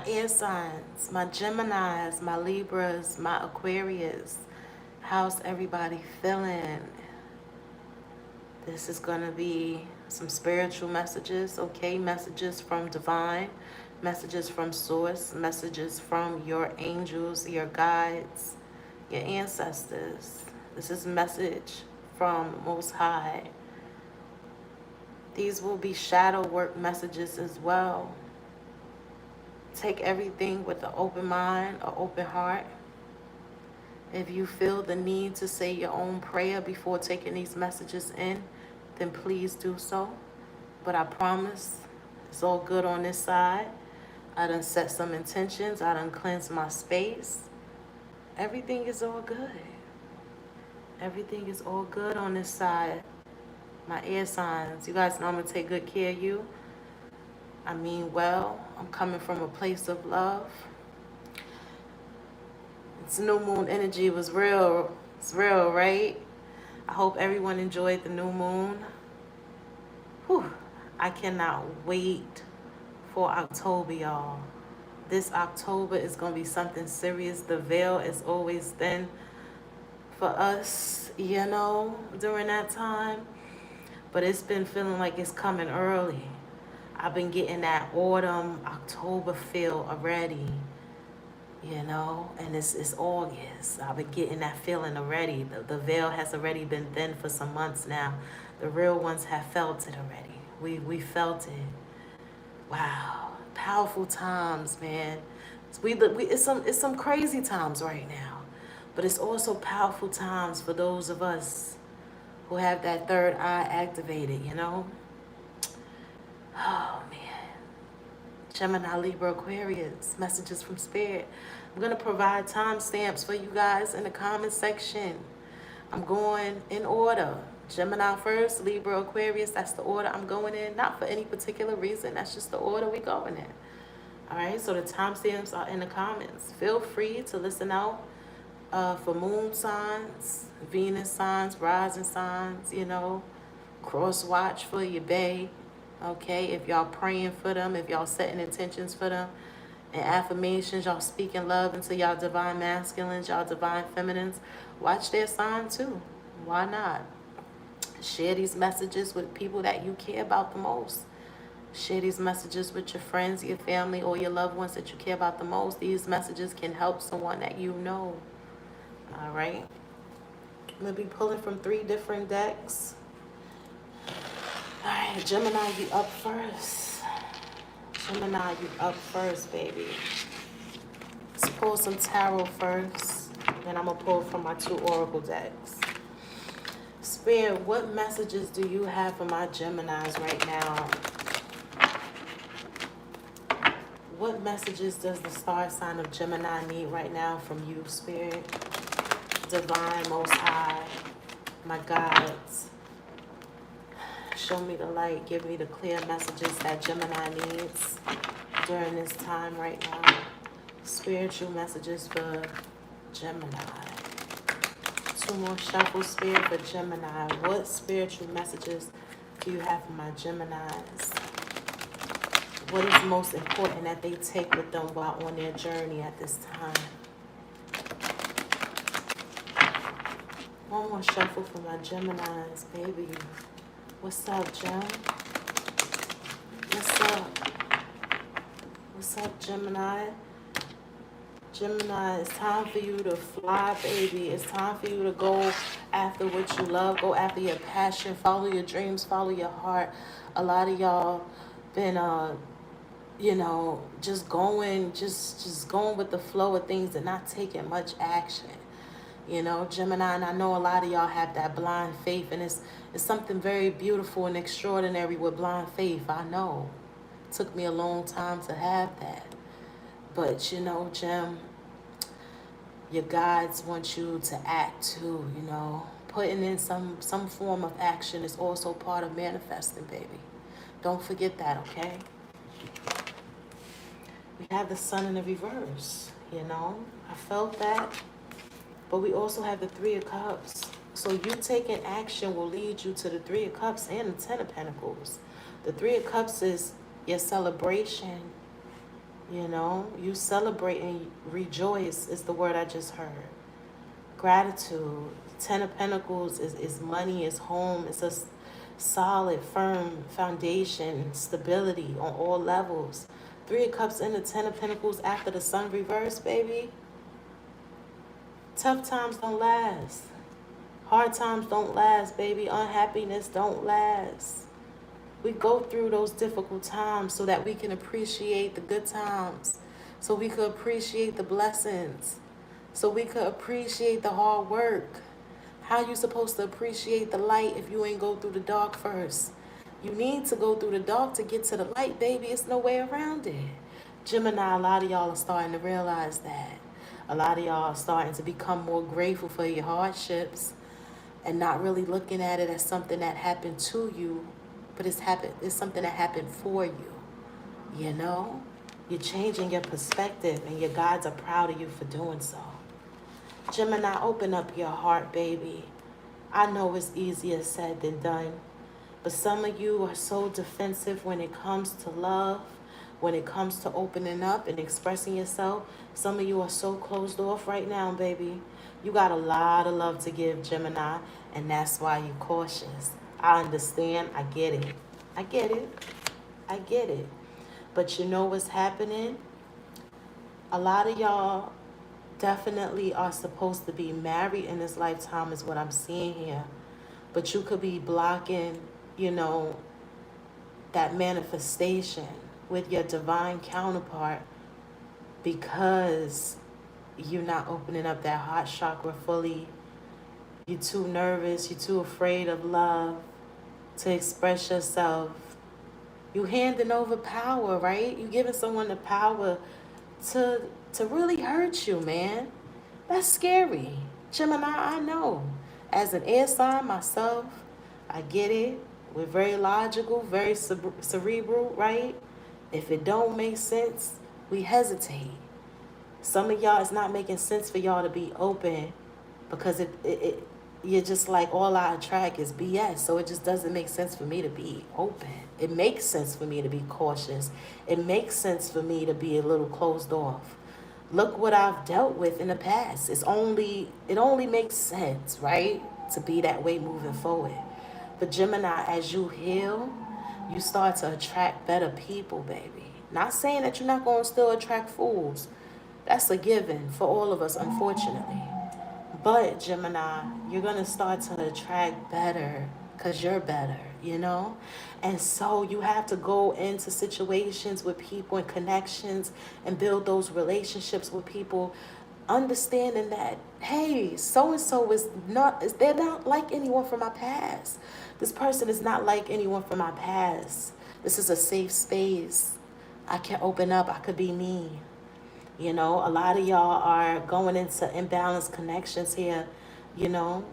My air signs, my Geminis, my Libras, my Aquarius. How's everybody feeling? This is going to be some spiritual messages, okay? Messages from divine, messages from source, messages from your angels, your guides, your ancestors. This is a message from Most High. These will be shadow work messages as well. Take everything with an open mind, an open heart. If you feel the need to say your own prayer before taking these messages in, then please do so. But I promise it's all good on this side. I done set some intentions. I done cleansed my space. Everything is all good. Everything is all good on this side. My air signs. You guys know I'm going to take good care of you. I mean well. I'm coming from a place of love. It's new moon energy. It was real. It's real, right? I hope everyone enjoyed the new moon. Whew. I cannot wait for October, y'all. This October is going to be something serious. The veil is always thin for us, you know, during that time. But it's been feeling like it's coming early. I've been getting that autumn, October feel already, you know, and it's August. I've been getting that feeling already. The veil has already been thin for some months now. The real ones have felt it already. We felt it. Wow, powerful times, man. It's some crazy times right now, but it's also powerful times for those of us who have that third eye activated, you know. Oh, man. Gemini, Libra, Aquarius, messages from Spirit. I'm going to provide timestamps for you guys in the comment section. I'm going in order. Gemini first, Libra, Aquarius. That's the order I'm going in. Not for any particular reason. That's just the order we're going in. All right, so the timestamps are in the comments. Feel free to listen out for moon signs, Venus signs, rising signs, you know. Cross watch for your bae. Okay, if y'all praying for them, if y'all setting intentions for them, and affirmations, y'all speaking love into y'all divine masculines, y'all divine feminines, watch their sign too. Why not? Share these messages with people that you care about the most. Share these messages with your friends, your family, or your loved ones that you care about the most. These messages can help someone that you know. All right. I'm going to be pulling from 3 different decks. All right, Gemini, you up first. Gemini, you up first, baby. Let's pull some tarot first. Then I'm going to pull from my 2 oracle decks. Spirit, what messages do you have for my Geminis right now? What messages does the star sign of Gemini need right now from you, Spirit? Divine, Most High, my guides. Show me the light. Give me the clear messages that Gemini needs during this time right now. Spiritual messages for Gemini. 2 more shuffle, Spirit, for Gemini. What spiritual messages do you have for my Geminis? What is most important that they take with them while on their journey at this time? 1 more shuffle for my Geminis, baby. What's up, Gem? What's up? What's up, Gemini? Gemini, it's time for you to fly, baby. It's time for you to go after what you love. Go after your passion. Follow your dreams. Follow your heart. A lot of y'all been, you know, just going with the flow of things and not taking much action. You know, Gemini, and I know a lot of y'all have that blind faith, and it's something very beautiful and extraordinary with blind faith. I know. It took me a long time to have that. But, you know, Gem, your guides want you to act too, you know. Putting in some form of action is also part of manifesting, baby. Don't forget that, okay? We have the Sun in the reverse, you know. I felt that. But we also have the 3 of Cups. So you taking action will lead you to the 3 of Cups and the 10 of Pentacles. The 3 of Cups is your celebration, You know, you celebrate and rejoice is the word I just heard. Gratitude. Ten of Pentacles is money, is home. It's a solid, firm foundation, stability on all levels. Three of Cups and the Ten of Pentacles after the Sun reverse, baby. Tough times don't last. Hard times don't last, baby. Unhappiness don't last. We go through those difficult times so that we can appreciate the good times. So we could appreciate the blessings. So we could appreciate the hard work. How you supposed to appreciate the light if you ain't go through the dark first? You need to go through the dark to get to the light, baby. It's no way around it. Gemini, a lot of y'all are starting to realize that. A lot of y'all are starting to become more grateful for your hardships and not really looking at it as something that happened to you, but it's something that happened for you. You know? You're changing your perspective, and your guides are proud of you for doing so. Gemini, open up your heart, baby. I know it's easier said than done, but some of you are so defensive when it comes to love, when it comes to opening up and expressing yourself. Some of you are so closed off right now, baby. You got a lot of love to give, Gemini, and that's why you're cautious. I understand. I get it. I get it. I get it. But you know what's happening? A lot of y'all definitely are supposed to be married in this lifetime is what I'm seeing here. But you could be blocking, you know, that manifestation with your divine counterpart because you're not opening up that heart chakra fully. You're too nervous. You're too afraid of love to express yourself. You handing over power, right? You giving someone the power to really hurt you, man. That's scary. Gemini, I know. As an air sign myself, I get it. We're very logical, very cerebral, right? If it don't make sense, we hesitate. Some of y'all, it's not making sense for y'all to be open because you're just like, all I attract is BS. So it just doesn't make sense for me to be open. It makes sense for me to be cautious. It makes sense for me to be a little closed off. Look what I've dealt with in the past. It only makes sense, right? To be that way moving forward. But Gemini, as you heal, you start to attract better people, baby. Not saying that you're not going to still attract fools. That's a given for all of us, unfortunately. But Gemini, you're going to start to attract better because you're better, you know? And so you have to go into situations with people and connections and build those relationships with people, understanding that, hey, so-and-so they're not like anyone from my past. This person is not like anyone from my past. This is a safe space. I can open up. I could be me. You know, a lot of y'all are going into imbalanced connections here, you know,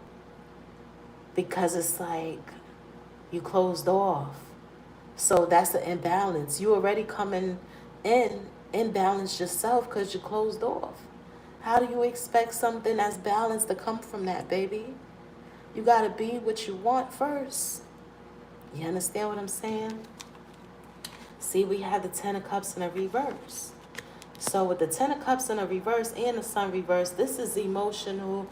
because it's like you closed off. So that's the imbalance. You already coming in imbalanced yourself because you closed off. How do you expect something that's balanced to come from that, baby? You got to be what you want first. You understand what I'm saying? See, we have the Ten of Cups in a reverse. So with the Ten of Cups in a reverse and the Sun reverse, this is emotional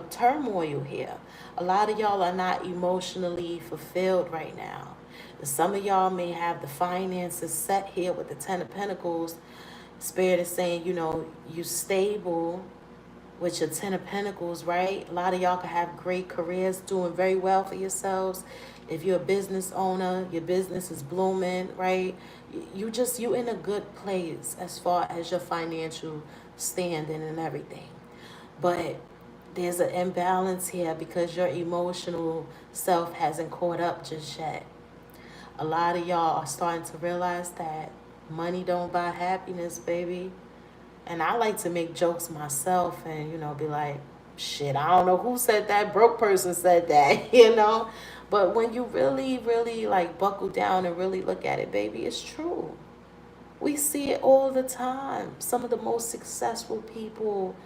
turmoil here. A lot of y'all are not emotionally fulfilled right now. Some of y'all may have the finances set here with the Ten of Pentacles. Spirit is saying, you know, you stable with your Ten of Pentacles, right? A lot of y'all can have great careers, doing very well for yourselves. If you're a business owner, your business is blooming, right? You in a good place as far as your financial standing and everything. But there's an imbalance here because your emotional self hasn't caught up just yet. A lot of y'all are starting to realize that money don't buy happiness, baby. And I like to make jokes myself and, you know, be like, shit, I don't know who said that. Broke person said that, you know. But when you really, really like buckle down and really look at it, baby, it's true. We see it all the time. Some of the most successful people,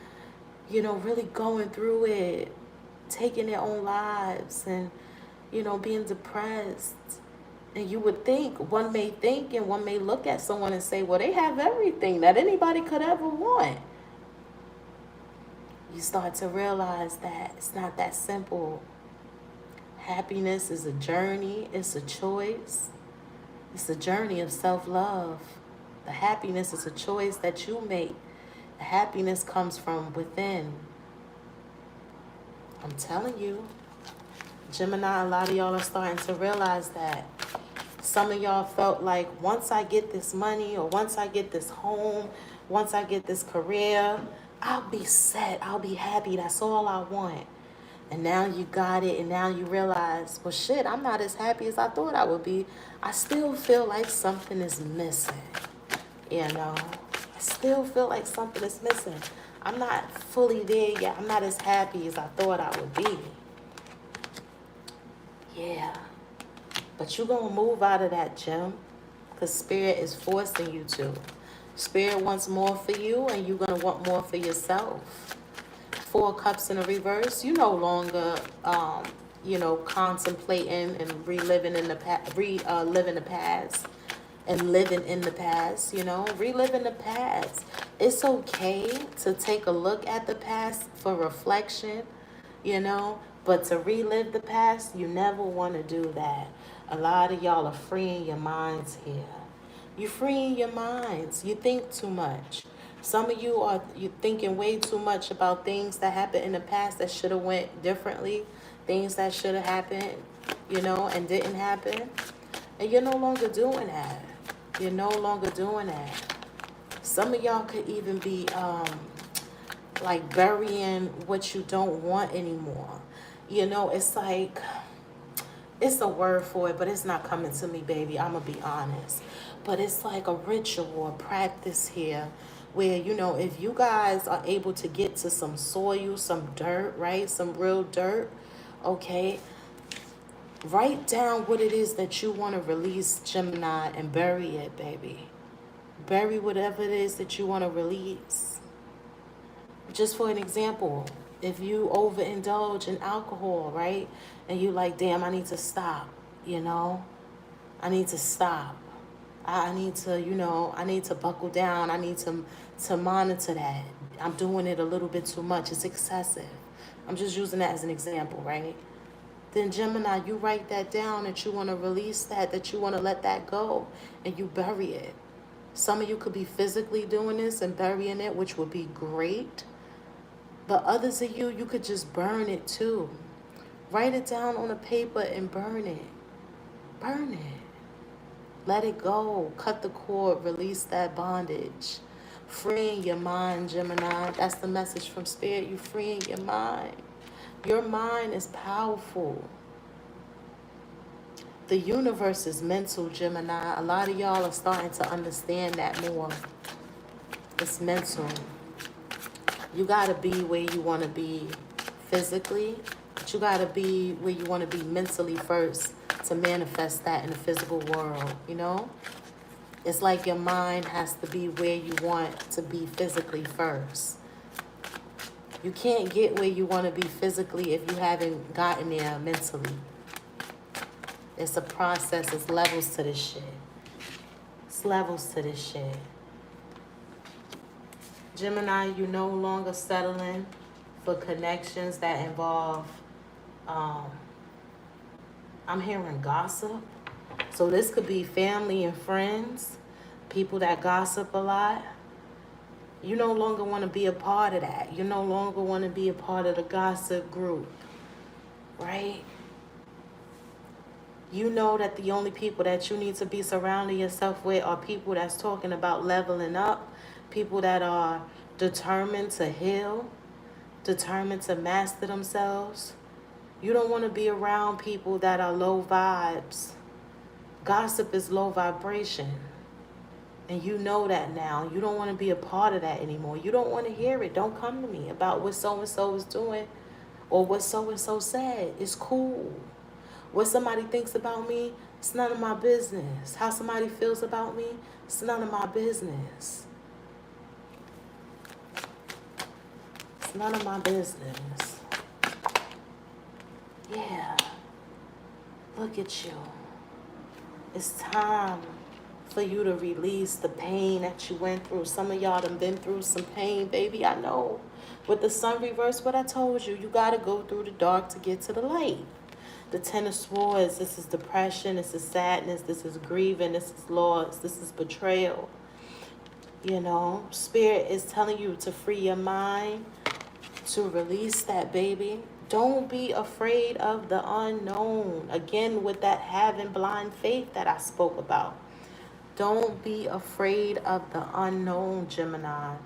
you know, really going through it, taking their own lives and, you know, being depressed. And you would think, one may think and one may look at someone and say, well, they have everything that anybody could ever want. You start to realize that it's not that simple. Happiness is a journey, it's a choice. It's a journey of self-love. The happiness is a choice that you make. The happiness comes from within. I'm telling you, Gemini, a lot of y'all are starting to realize that. Some of y'all felt like, once I get this money, or once I get this home, once I get this career, I'll be set, I'll be happy, that's all I want. And now you got it, and now you realize, well, shit, I'm not as happy as I thought I would be. I still feel like something is missing, you know? I still feel like something is missing. I'm not fully there yet. I'm not as happy as I thought I would be. Yeah. But you're going to move out of that, Gem, because Spirit is forcing you to. Spirit wants more for you, and you're going to want more for yourself. 4 Cups in the reverse, you no longer, contemplating and reliving in the past, living the past and living in the past, reliving the past. It's okay to take a look at the past for reflection, but to relive the past, you never want to do that. A lot of y'all are freeing your minds here. You're freeing your minds. You think too much. Some of you're thinking way too much about things that happened in the past that should have went differently, things that should have happened, and didn't happen. And you're no longer doing that. You're no longer doing that. Some of y'all could even be like burying what you don't want anymore. It's like, it's a word for it, but it's not coming to me, baby. I'm going to be honest. But it's like a ritual, a practice here where, if you guys are able to get to some soil, some dirt, right? Some real dirt, okay? Write down what it is that you want to release, Gemini, and bury it, baby. Bury whatever it is that you want to release. Just for an example, if you overindulge in alcohol, right? And you like, damn, I need to stop, I need to stop. I need to, I need to buckle down. I need to monitor that. I'm doing it a little bit too much. It's excessive. I'm just using that as an example, right? Then Gemini, you write that down, that you want to release that you want to let that go, and you bury it. Some of you could be physically doing this and burying it, which would be great. But others of you, you could just burn it too. Write it down on a paper and burn it. Burn it. Let it go. Cut the cord. Release that bondage. Freeing your mind, Gemini. That's the message from Spirit. You freeing your mind. Your mind is powerful. The universe is mental, Gemini. A lot of y'all are starting to understand that more. It's mental. You got to be where you want to be physically, but you got to be where you want to be mentally first to manifest that in the physical world, It's like your mind has to be where you want to be physically first. You can't get where you want to be physically if you haven't gotten there mentally. It's a process. It's levels to this shit. It's levels to this shit. Gemini, you no longer settling for connections that involve, I'm hearing gossip. So this could be family and friends, people that gossip a lot. You no longer want to be a part of that. You no longer want to be a part of the gossip group, right? You know that the only people that you need to be surrounding yourself with are people that's talking about leveling up, people that are determined to heal, determined to master themselves. You don't want to be around people that are low vibes. Gossip is low vibration. And you know that now. You don't want to be a part of that anymore. You don't want to hear it. Don't come to me about what so-and-so is doing or what so-and-so said. It's cool. What somebody thinks about me, it's none of my business. How somebody feels about me, it's none of my business. It's none of my business. Yeah. Look at you. It's time for you to release the pain that you went through. Some of y'all done been through some pain, baby. I know. With the sun reverse, what I told you, you got to go through the dark to get to the light. The Ten of Swords, this is depression, this is sadness, this is grieving, this is loss, this is betrayal. You know, Spirit is telling you to free your mind, to release that, baby. Don't be afraid of the unknown. Again, with that having blind faith that I spoke about. Don't be afraid of the unknown, Gemini.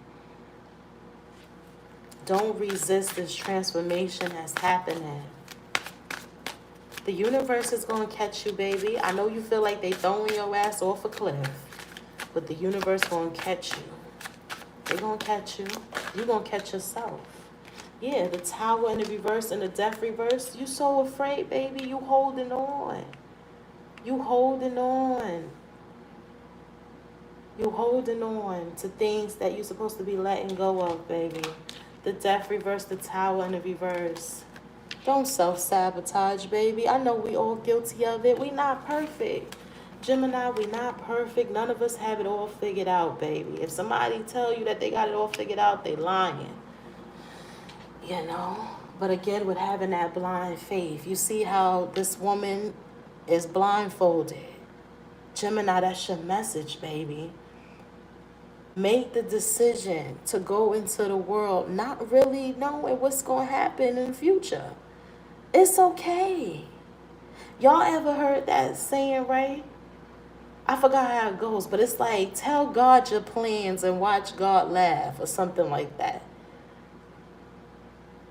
Don't resist this transformation that's happening. The universe is going to catch you, baby. I know you feel like they throwing your ass off a cliff, but the universe going to catch you. They're going to catch you. You're going to catch yourself. Yeah, the Tower in the reverse and the Death reverse. You so afraid, baby. You holding on. You holding on. You holding on to things that you're supposed to be letting go of, baby. The Death reverse, the Tower in the reverse. Don't self-sabotage, baby. I know we all guilty of it. We not perfect. Gemini, we not perfect. None of us have it all figured out, baby. If somebody tell you that they got it all figured out, they lying. You know? But again, with having that blind faith, you see how this woman is blindfolded. Gemini, that's your message, baby. Make the decision to go into the world not really knowing what's going to happen in the future. It's okay. Y'all ever heard that saying, right? I forgot how it goes, but it's like, tell God your plans and watch God laugh or something like that.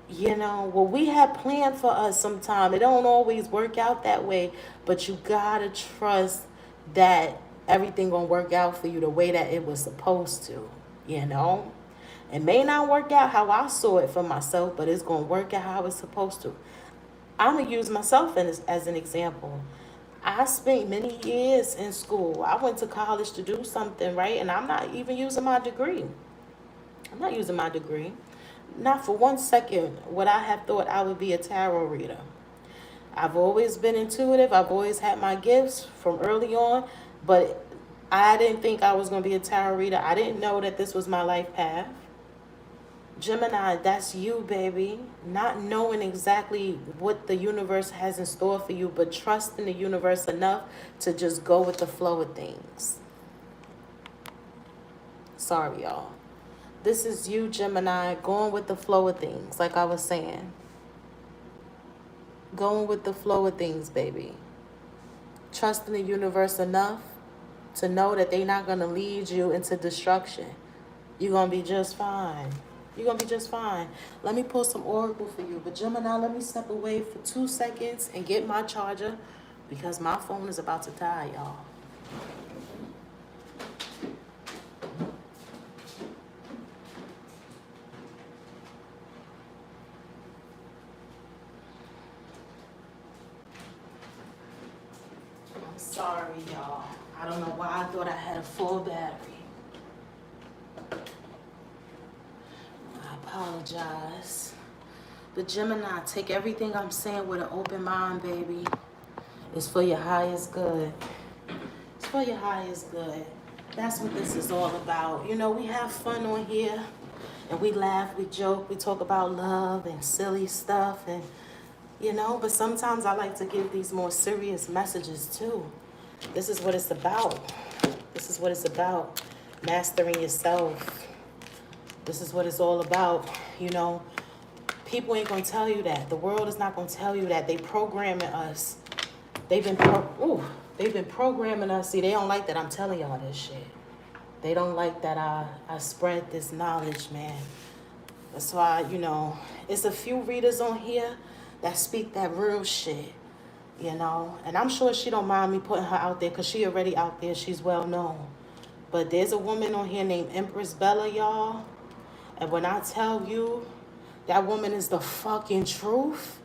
You know, what we have planned for us sometime, it don't always work out that way, but you gotta trust that everything gonna work out for you the way that it was supposed to, you know? It may not work out how I saw it for myself, but it's gonna work out how it's supposed to. I'm gonna use myself as an example. I spent many years in school. I went to college to do something, right? And I'm not even using my degree. I'm not using my degree. Not for 1 second would I have thought I would be a tarot reader. I've always been intuitive. I've always had my gifts from early on, but I didn't think I was going to be a tarot reader. I didn't know that this was my life path. Gemini, that's you, baby. Not knowing exactly what the universe has in store for you, but trusting the universe enough to just go with the flow of things. Sorry, y'all. This is you, Gemini, going with the flow of things, like I was saying. Going with the flow of things, baby. Trusting the universe enough to know that they're not going to lead you into destruction. You're going to be just fine. You're going to be just fine. Let me pull some oracle for you. But Gemini, let me step away for 2 seconds and get my charger because my phone is about to die, y'all. I'm sorry, y'all. I don't know why I thought I had a full battery. Apologize. But Gemini, take everything I'm saying with an open mind, baby. It's for your highest good. It's for your highest good. That's what this is all about. You know, we have fun on here and we laugh, we joke, we talk about love and silly stuff and you know, but sometimes I like to give these more serious messages too. This is what it's about. This is what it's about. Mastering yourself. This is what it's all about. You know, people ain't going to tell you that. The world is not going to tell you that. They programming us. They've been programming us. See, they don't like that I'm telling y'all this shit. They don't like that I spread this knowledge, man. That's why, you know, it's a few readers on here that speak that real shit, you know. And I'm sure she don't mind me putting her out there because she already out there. She's well known. But there's a woman on here named Empress Bella, y'all. And when I tell you that woman is the fucking truth,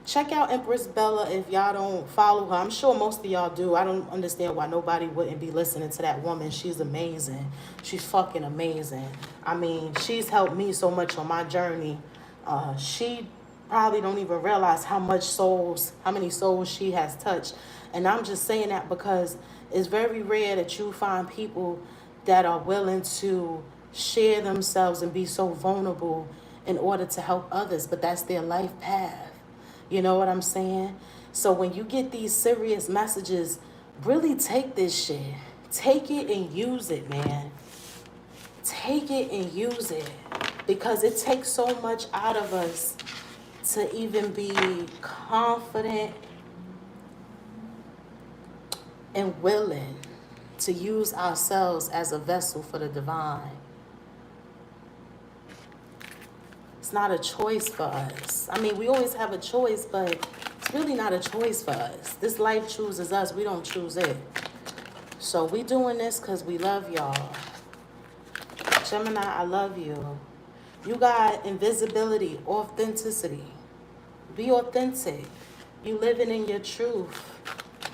check out Empress Bella if y'all don't follow her. I'm sure most of y'all do. I don't understand why nobody wouldn't be listening to that woman. She's amazing. She's fucking amazing. I mean, she's helped me so much on my journey. She probably don't even realize how many souls she has touched. And I'm just saying that because it's very rare that you find people that are willing to share themselves and be so vulnerable in order to help others, but that's their life path. You know what I'm saying? So when you get these serious messages, really take this shit. Take it and use it, man. Take it and use it. Because it takes so much out of us to even be confident and willing to use ourselves as a vessel for the divine. It's not a choice for us. I mean, we always have a choice, but it's really not a choice for us. This life chooses us. We don't choose it. So we doing this because we love y'all. Gemini, I love you. You got invisibility, authenticity. Be authentic. You living in your truth.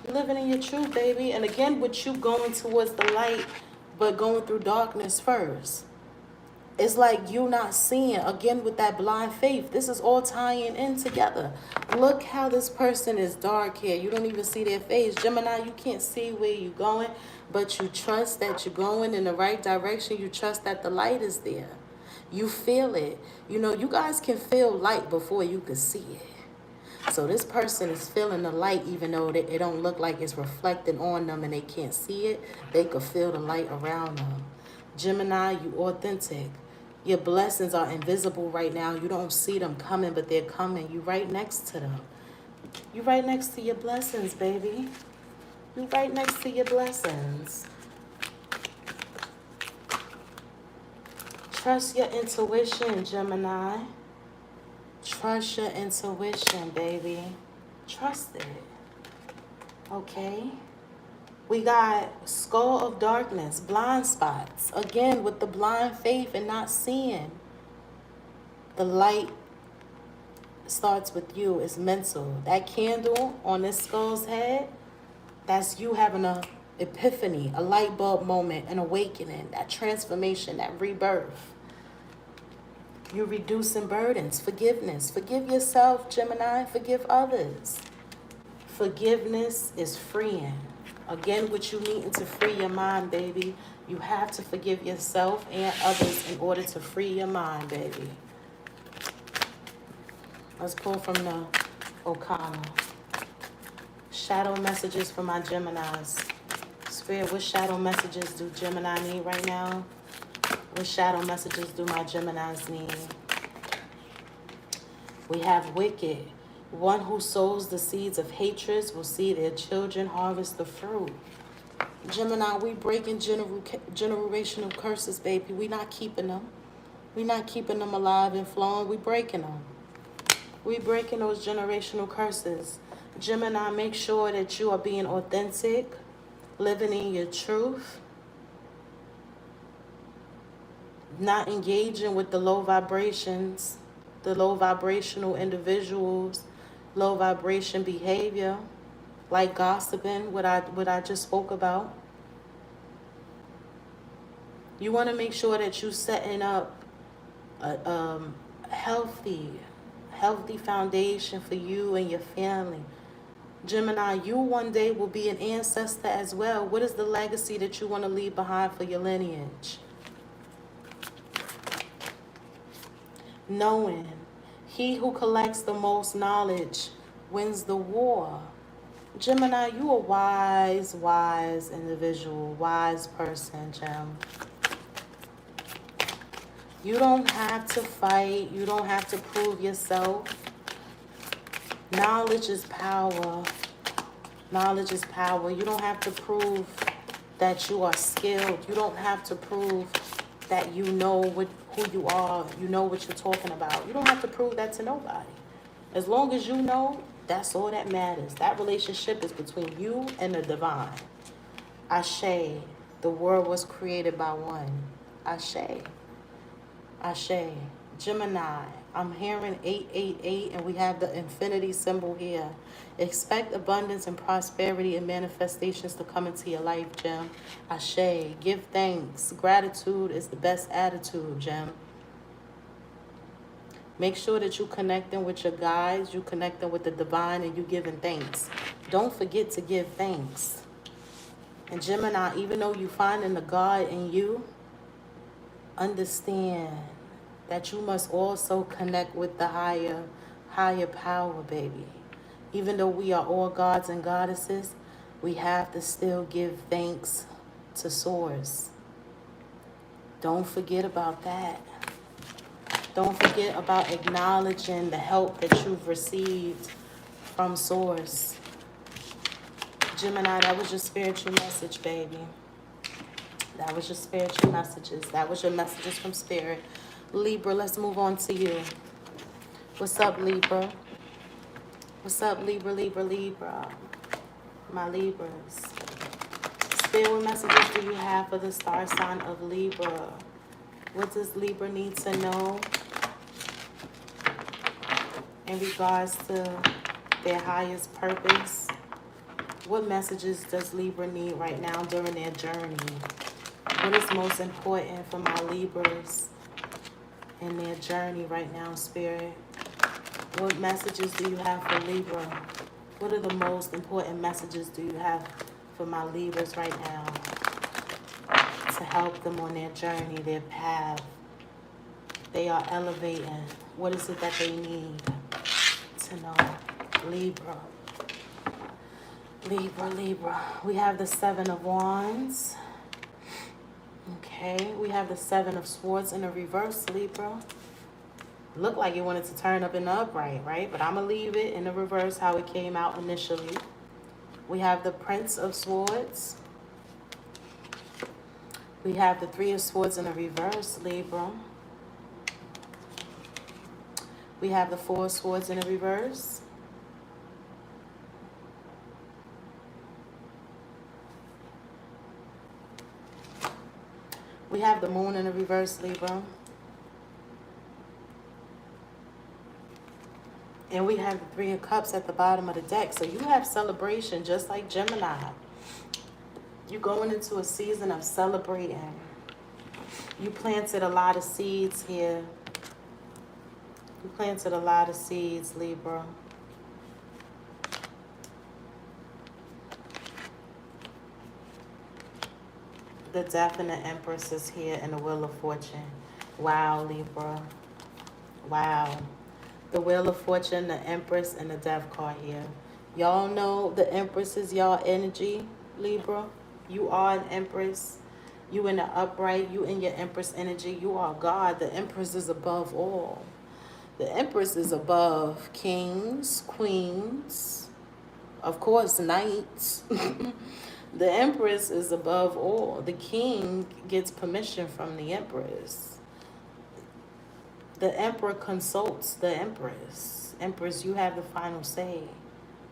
You living in your truth, baby. And again, with you going towards the light, but going through darkness first. It's like you not seeing, again, with that blind faith. This is all tying in together. Look how this person is dark here. You don't even see their face. Gemini, you can't see where you're going, but you trust that you're going in the right direction. You trust that the light is there. You feel it. You know, you guys can feel light before you can see it. So this person is feeling the light, even though it don't look like it's reflecting on them and they can't see it. They could feel the light around them. Gemini, you authentic. Your blessings are invisible right now. You don't see them coming, but they're coming. You right next to them. You right next to your blessings, baby. You right next to your blessings. Trust your intuition, Gemini. Trust your intuition, baby. Trust it. Okay? We got skull of darkness, blind spots. Again, with the blind faith and not seeing. The light starts with you. It's mental. That candle on this skull's head, that's you having a epiphany, a light bulb moment, an awakening, that transformation, that rebirth. You're reducing burdens, forgiveness. Forgive yourself, Gemini. Forgive others. Forgiveness is freeing. Again, what you needing to free your mind, baby. You have to forgive yourself and others in order to free your mind, baby. Let's pull from the Okana. Shadow messages for my Geminis. Spirit, what shadow messages do Gemini need right now? What shadow messages do my Geminis need? We have wicked. One who sows the seeds of hatred will see their children harvest the fruit. Gemini, we breaking generational curses, baby. We not keeping them. We not keeping them alive and flowing. We breaking them. We breaking those generational curses. Gemini, make sure that you are being authentic, living in your truth, not engaging with the low vibrations, the low vibrational individuals, low vibration behavior, like gossiping, what I just spoke about. You want to make sure that you're setting up a healthy foundation for you and your family. Gemini, you one day will be an ancestor as well. What is the legacy that you want to leave behind for your lineage? Knowing, he who collects the most knowledge wins the war. Gemini, you a wise individual, wise person, Gem. You don't have to fight. You don't have to prove yourself. Knowledge is power. Knowledge is power. You don't have to prove that you are skilled. You don't have to prove that you know who you are. You know what you're talking about. You don't have to prove that to nobody. As long as you know, that's all that matters. That relationship is between you and the divine. Ashe, the world was created by one. Ashe. Ashe. Gemini, I'm hearing 888 and we have the infinity symbol here. Expect abundance and prosperity and manifestations to come into your life, Gem. Ashe, give thanks. Gratitude is the best attitude, Gem. Make sure that you connecting with your guides, you connecting with the divine, and you giving thanks. Don't forget to give thanks. And Gemini, even though you finding the God in you, understand that you must also connect with the higher power, baby. Even though we are all gods and goddesses, we have to still give thanks to Source. Don't forget about that. Don't forget about acknowledging the help that you've received from Source. Gemini, that was your spiritual message, baby. That was your spiritual messages. That was your messages from Spirit. Libra, let's move on to you. What's up, Libra? What's up, Libra, Libra, Libra? My Libras. Spirit, what messages do you have for the star sign of Libra? What does Libra need to know in regards to their highest purpose? What messages does Libra need right now during their journey? What is most important for my Libras in their journey right now, Spirit? What messages do you have for Libra? What are the most important messages do you have for my Libras right now to help them on their journey, their path? They are elevating. What is it that they need to know? Libra. Libra, Libra. We have the Seven of Wands. Okay, we have the Seven of Swords in the reverse, Libra. Looked like you wanted to turn up in the upright, right? But I'm going to leave it in the reverse how it came out initially. We have the Prince of Swords. We have the Three of Swords in the reverse, Libra. We have the Four of Swords in the reverse. We have the Moon in the reverse, Libra. And we have the Three of Cups at the bottom of the deck. So you have celebration just like Gemini. You're going into a season of celebrating. You planted a lot of seeds here. You planted a lot of seeds, Libra. The Death and the Empress is here and the Wheel of Fortune. Wow, Libra. Wow. The Wheel of Fortune, the Empress, and the Death card here. Y'all know the Empress is y'all energy, Libra. You are an Empress. You in the upright. You in your Empress energy. You are God. The Empress is above all. The Empress is above kings, queens, of course, knights. The Empress is above all. The king gets permission from the Empress. The Emperor consults the Empress. Empress, you have the final say.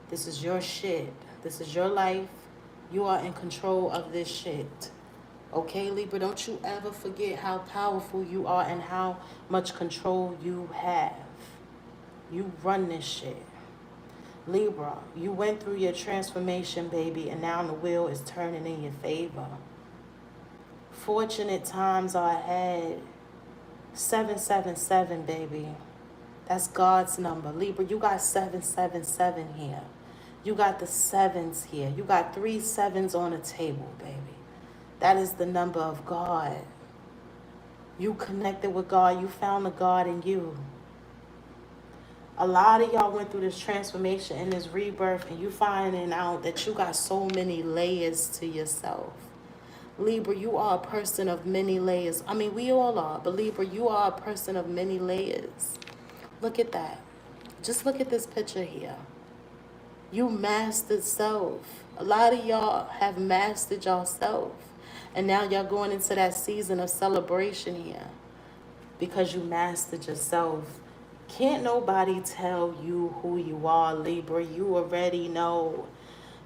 This is your shit. This is your life. You are in control of this shit. Okay, Libra, don't you ever forget how powerful you are and how much control you have. You run this shit. Libra, you went through your transformation, baby, and now the wheel is turning in your favor. Fortunate times are ahead. 777, baby. That's God's number. Libra, you got 777 here. You got the sevens here. You got 3 sevens on the table, baby. That is the number of God. You connected with God. You found the God in you. A lot of y'all went through this transformation and this rebirth, and you finding out that you got so many layers to yourself. Libra, you are a person of many layers. I mean, we all are, but Libra, you are a person of many layers. Look at that. Just look at this picture here. You mastered self. A lot of y'all have mastered yourself. And now y'all going into that season of celebration here because you mastered yourself. Can't nobody tell you who you are, Libra. You already know.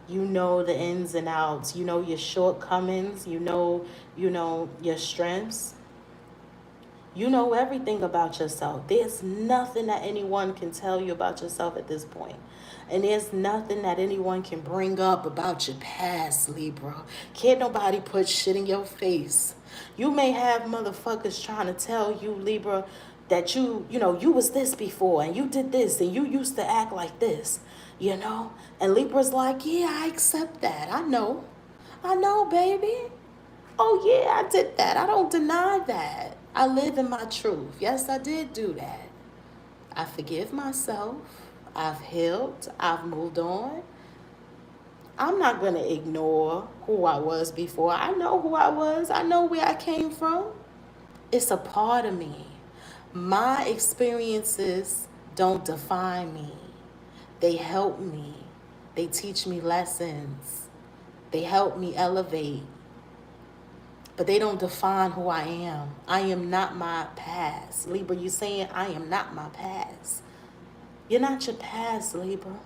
You know the ins and outs. You know your shortcomings. You know your strengths. You know everything about yourself. There's nothing that anyone can tell you about yourself at this point. And there's nothing that anyone can bring up about your past, Libra. Can't nobody put shit in your face. You may have motherfuckers trying to tell you, Libra, that you know, you was this before and you did this and you used to act like this, you know? And Libra's like, yeah, I accept that. I know, baby. Oh, yeah, I did that. I don't deny that. I live in my truth. Yes, I did do that. I forgive myself. I've healed. I've moved on. I'm not going to ignore who I was before. I know who I was. I know where I came from. It's a part of me. My experiences don't define me. They help me. They teach me lessons. They help me elevate. But they don't define who I am. I am not my past. Libra, you saying I am not my past. You're not your past, Libra.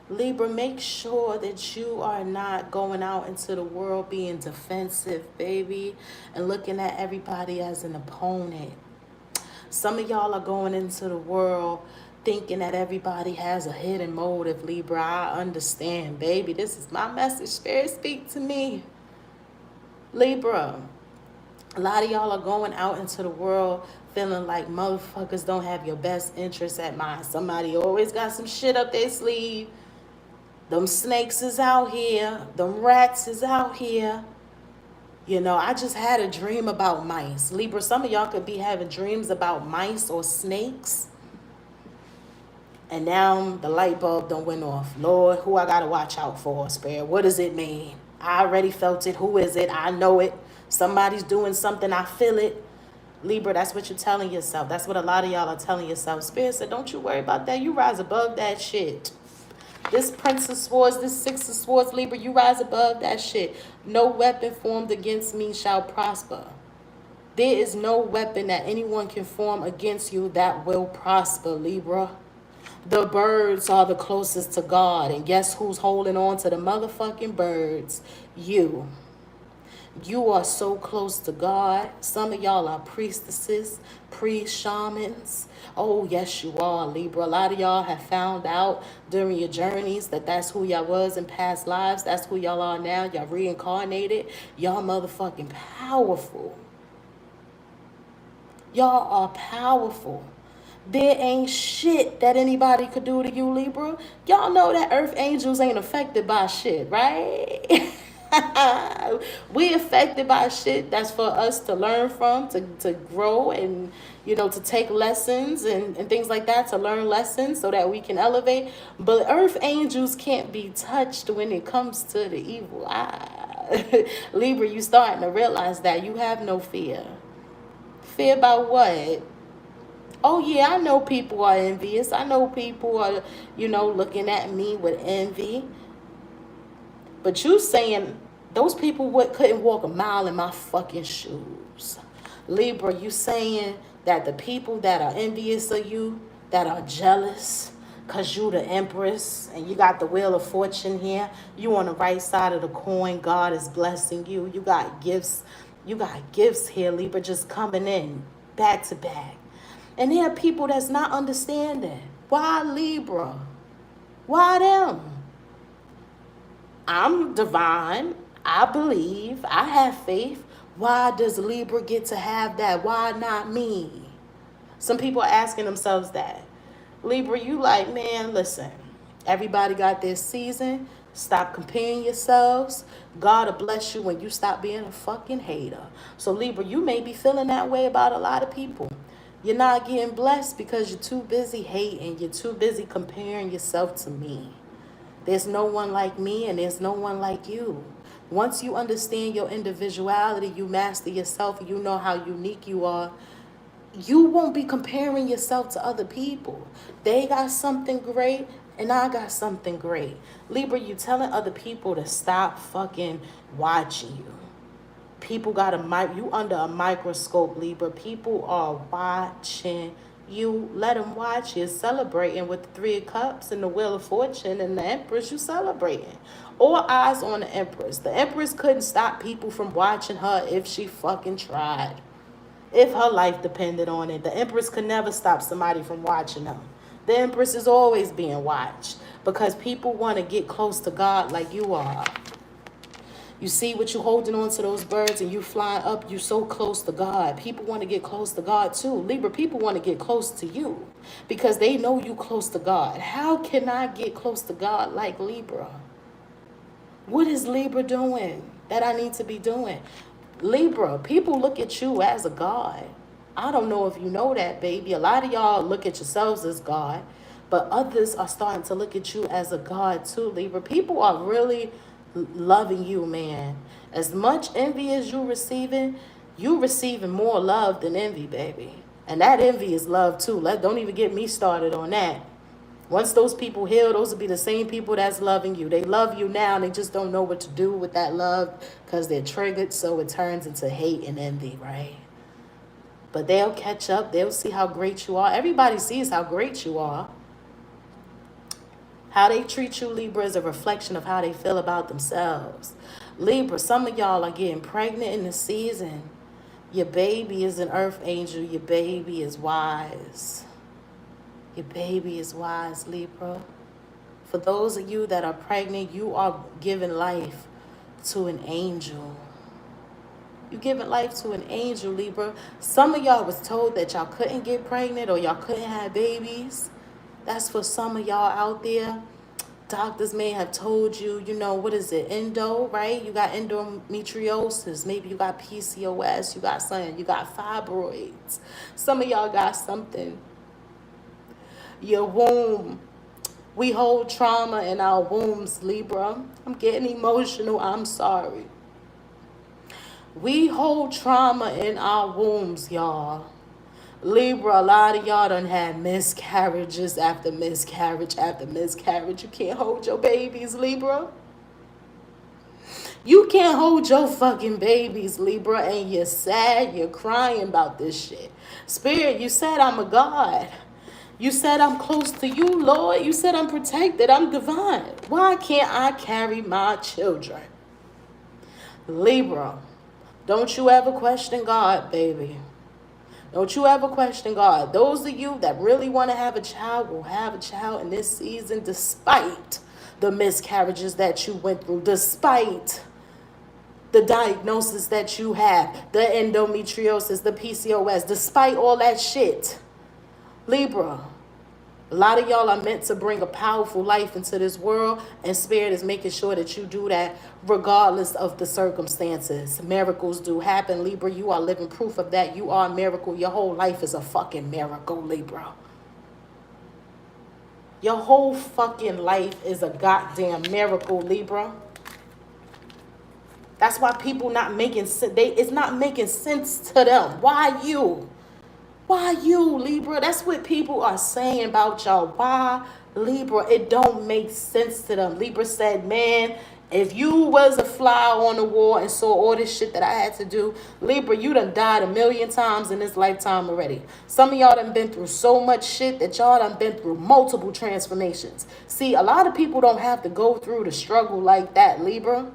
Libra, make sure that you are not going out into the world being defensive, baby, and looking at everybody as an opponent. Some of y'all are going into the world thinking that everybody has a hidden motive, Libra. I understand, baby. This is my message. Spirit, speak to me. Libra, a lot of y'all are going out into the world feeling like motherfuckers don't have your best interests at mind. Somebody always got some shit up their sleeve. Them snakes is out here. Them rats is out here. You know, I just had a dream about mice. Libra, some of y'all could be having dreams about mice or snakes. And now the light bulb done went off. Lord, who I got to watch out for, Spirit? What does it mean? I already felt it. Who is it? I know it. Somebody's doing something. I feel it. Libra, that's what you're telling yourself. That's what a lot of y'all are telling yourself. Spirit said, don't you worry about that. You rise above that shit. This Prince of Swords, this Six of Swords, Libra, you rise above that shit. No weapon formed against me shall prosper. There is no weapon that anyone can form against you that will prosper, Libra. The birds are the closest to God. And guess who's holding on to the motherfucking birds? You. You are so close to God. Some of y'all are priestesses, shamans. Oh, yes, you are, Libra. A lot of y'all have found out during your journeys that that's who y'all was in past lives. That's who y'all are now. Y'all reincarnated. Y'all motherfucking powerful. Y'all are powerful. There ain't shit that anybody could do to you, Libra. Y'all know that earth angels ain't affected by shit, right? We affected by shit that's for us to learn from, to grow and, you know, to take lessons and things like that, to learn lessons so that we can elevate. But earth angels can't be touched when it comes to the evil eye. Libra, you starting to realize that you have no fear. Fear about what? Oh, yeah, I know people are envious. I know people are, you know, looking at me with envy. But you saying those people couldn't walk a mile in my fucking shoes. Libra, you saying that the people that are envious of you, that are jealous, because you the Empress and you got the Wheel of Fortune here, you on the right side of the coin, God is blessing you. You got gifts. You got gifts here, Libra, just coming in back to back. And there are people that's not understanding. Why Libra? Why them? I'm divine. I believe. I have faith. Why does Libra get to have that? Why not me? Some people are asking themselves that. Libra, you like, man, listen. Everybody got their season. Stop comparing yourselves. God will bless you when you stop being a fucking hater. So Libra, you may be feeling that way about a lot of people. You're not getting blessed because you're too busy hating. You're too busy comparing yourself to me. There's no one like me and there's no one like you. Once you understand your individuality, you master yourself, you know how unique you are, you won't be comparing yourself to other people. They got something great and I got something great. Libra, you telling other people to stop fucking watching you. People got you under a microscope, Libra. People are watching you. Let them watch you. Celebrating with the Three of Cups and the Wheel of Fortune and the Empress. You celebrating. All eyes on the Empress. The Empress couldn't stop people from watching her if she fucking tried. If her life depended on it. The Empress could never stop somebody from watching her. The Empress is always being watched because people want to get close to God like you are. You see what you holding on to those birds and you flying up, you so close to God. People want to get close to God too. Libra, people want to get close to you because they know you close to God. How can I get close to God like Libra? What is Libra doing that I need to be doing? Libra, people look at you as a God. I don't know if you know that, baby. A lot of y'all look at yourselves as God, but others are starting to look at you as a God too, Libra. People are really loving you, man. As much envy as you receiving more love than envy, baby. And that envy is love too. Don't even get me started on that. Once those people heal, those will be the same people that's loving you. They love you now, and they just don't know what to do with that love because they're triggered, so it turns into hate and envy, right? But they'll catch up. They'll see how great you are. Everybody sees how great you are. How they treat you, Libra, is a reflection of how they feel about themselves. Libra, some of y'all are getting pregnant in the season. Your baby is an earth angel. Your baby is wise. Your baby is wise, Libra. For those of you that are pregnant, you are giving life to an angel. You're giving life to an angel, Libra. Some of y'all was told that y'all couldn't get pregnant or y'all couldn't have babies. That's for some of y'all out there. Doctors may have told you, what is it, endo, right? You got endometriosis. Maybe you got PCOS. You got something. You got fibroids. Some of y'all got something. Your womb. We hold trauma in our wombs, Libra. I'm getting emotional. I'm sorry. We hold trauma in our wombs, y'all. Libra, a lot of y'all done had miscarriages after miscarriage after miscarriage. You can't hold your babies, Libra. You can't hold your fucking babies, Libra, and you're sad, you're crying about this shit. Spirit, you said I'm a God. You said I'm close to you, Lord. You said I'm protected, I'm divine. Why can't I carry my children? Libra, don't you ever question God, baby. Don't you ever question God. Those of you that really want to have a child will have a child in this season despite the miscarriages that you went through, despite the diagnosis that you have, the endometriosis, the PCOS, despite all that shit. Libra, a lot of y'all are meant to bring a powerful life into this world, and Spirit is making sure that you do that regardless of the circumstances. Miracles do happen, Libra. You are living proof of that. You are a miracle. Your whole life is a fucking miracle, Libra. Your whole fucking life is a goddamn miracle, Libra. That's why people not making sense. It's not making sense to them. Why you? Why you, Libra? That's what people are saying about y'all. Why, Libra? It don't make sense to them. Libra said, man, if you was a fly on the wall and saw all this shit that I had to do, Libra, you done died 1,000,000 times in this lifetime already. Some of y'all done been through so much shit that y'all done been through multiple transformations. See, a lot of people don't have to go through the struggle like that, Libra.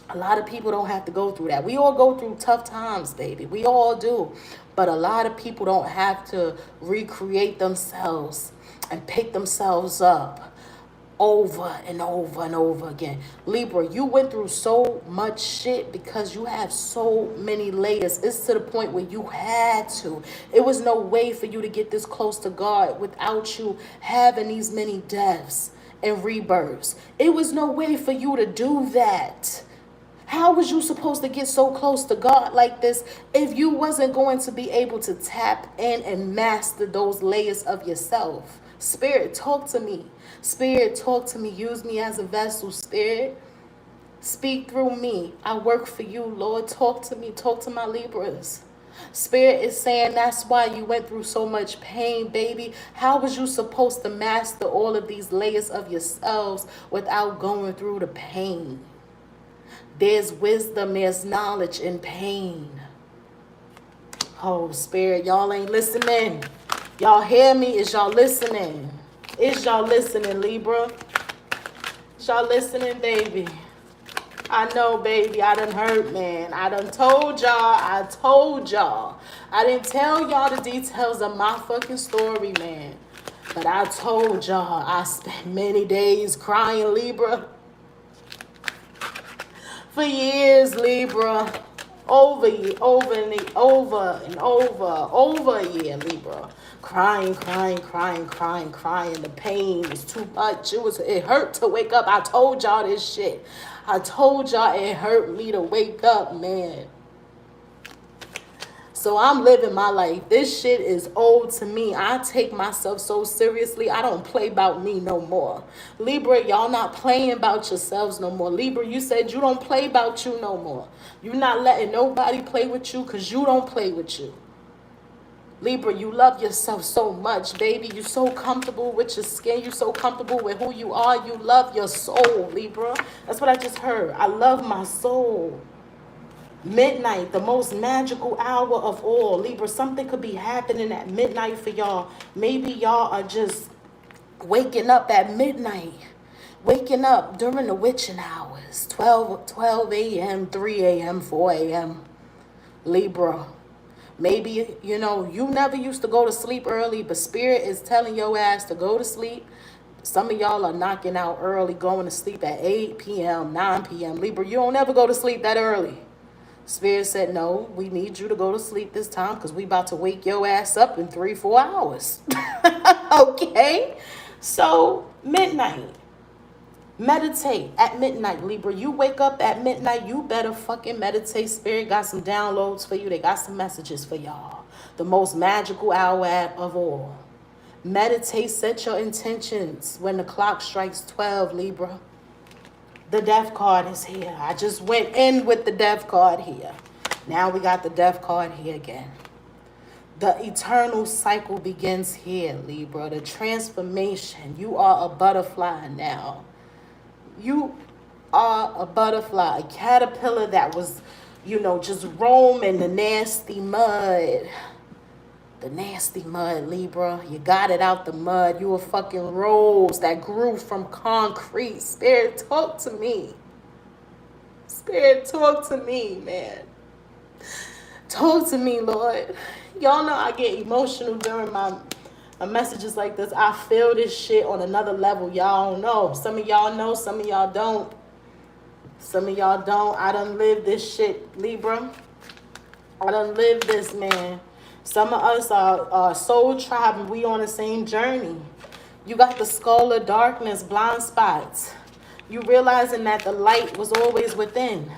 A lot of people don't have to go through that. We all go through tough times, baby. We all do. But a lot of people don't have to recreate themselves and pick themselves up over and over and over again. Libra, you went through so much shit because you have so many layers. It's to the point where you had to. It was no way for you to get this close to God without you having these many deaths and rebirths. It was no way for you to do that. How was you supposed to get so close to God like this if you wasn't going to be able to tap in and master those layers of yourself? Spirit, talk to me. Spirit, talk to me. Use me as a vessel, Spirit. Speak through me. I work for you, Lord. Talk to me. Talk to my Libras. Spirit is saying that's why you went through so much pain, baby. How was you supposed to master all of these layers of yourselves without going through the pain? There's wisdom, there's knowledge in pain. Oh, Spirit, y'all ain't listening. Y'all hear me? Is y'all listening? Is y'all listening, Libra? Is y'all listening, baby? I know, baby, I done hurt, man. I done told y'all. I told y'all. I didn't tell y'all the details of my fucking story, man. But I told y'all I spent many days crying, Libra. For years, Libra. Over a year, Libra. Crying. The pain was too much. It hurt to wake up. I told y'all this shit. I told y'all it hurt me to wake up, man. So I'm living my life. This shit is old to me. I take myself so seriously. I don't play about me no more. Libra, y'all not playing about yourselves no more. Libra, you said you don't play about you no more. You're not letting nobody play with you because you don't play with you. Libra, you love yourself so much, baby. You're so comfortable with your skin. You're so comfortable with who you are. You love your soul, Libra. That's what I just heard. I love my soul. Midnight, the most magical hour of all. Libra, something could be happening at midnight for y'all. Maybe y'all are just waking up at midnight. Waking up during the witching hours. 12 a.m., 3 a.m., 4 a.m. Libra. Maybe, you know, you never used to go to sleep early, but Spirit is telling your ass to go to sleep. Some of y'all are knocking out early, going to sleep at 8 p.m., 9 p.m. Libra, you don't ever go to sleep that early. Spirit said, no, we need you to go to sleep this time because we about to wake your ass up in 3-4 hours. Okay? So, midnight. Meditate at midnight, Libra. You wake up at midnight, you better fucking meditate. Spirit got some downloads for you. They got some messages for y'all. The most magical hour of all. Meditate, set your intentions when the clock strikes 12, Libra. The death card is here. I just went in with the death card here. Now we got the death card here again. The eternal cycle begins here, Libra. The transformation. You are a butterfly now. You are a butterfly, a caterpillar that was, you know, just roaming the nasty mud. The nasty mud, Libra. You got it out the mud. You a fucking rose that grew from concrete. Spirit, talk to me. Spirit, talk to me, man. Talk to me, Lord. Y'all know I get emotional during my messages like this. I feel this shit on another level. Y'all don't know. Some of y'all know, some of y'all don't. Some of y'all don't. I done lived this shit, Libra. I done lived this, man. Some of us are soul tribe and we on the same journey. You got the skull of darkness, blind spots. You realizing that the light was always within.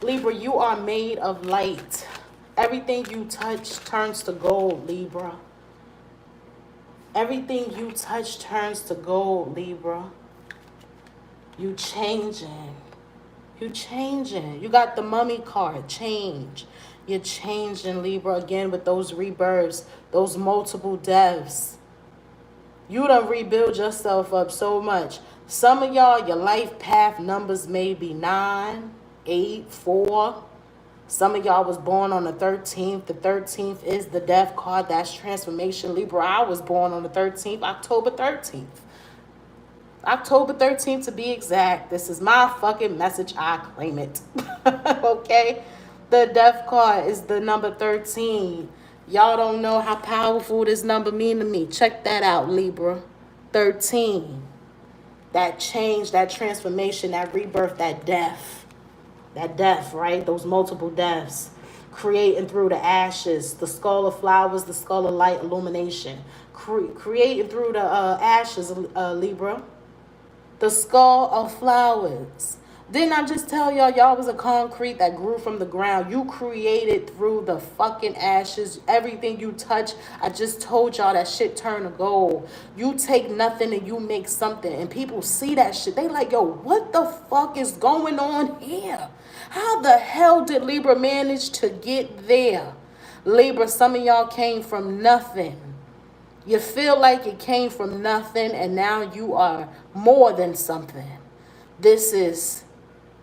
Libra, you are made of light. Everything you touch turns to gold, Libra. Everything you touch turns to gold, Libra. You changing. You changing. You got the mummy card, change. You're changing, Libra, again with those rebirths, those multiple deaths. You done rebuild yourself up so much. Some of y'all, your life path numbers may be 9, 8, 4. Some of y'all was born on the 13th. The 13th is the death card. That's transformation, Libra. I was born on the 13th, October 13th. October 13th to be exact. This is my fucking message. I claim it. Okay? The death card is the number 13. Y'all don't know how powerful this number mean to me. Check that out, Libra. 13. That change, that transformation, that rebirth, that death. That death, right? Those multiple deaths. Creating through the ashes. The skull of flowers, the skull of light, illumination. Creating through the ashes, Libra. The skull of flowers. Didn't I just tell y'all was a concrete that grew from the ground? You created through the fucking ashes. Everything you touch, I just told y'all that shit turn to gold. You take nothing and you make something. And people see that shit. They like, yo, what the fuck is going on here? How the hell did Libra manage to get there? Libra, some of y'all came from nothing. You feel like it came from nothing and now you are more than something. This is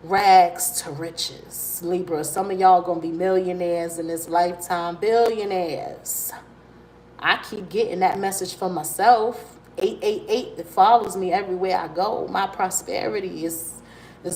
rags to riches, Libra. Some of y'all gonna be millionaires in this lifetime, billionaires. I keep getting that message for myself. 888, it follows me everywhere I go. My prosperity is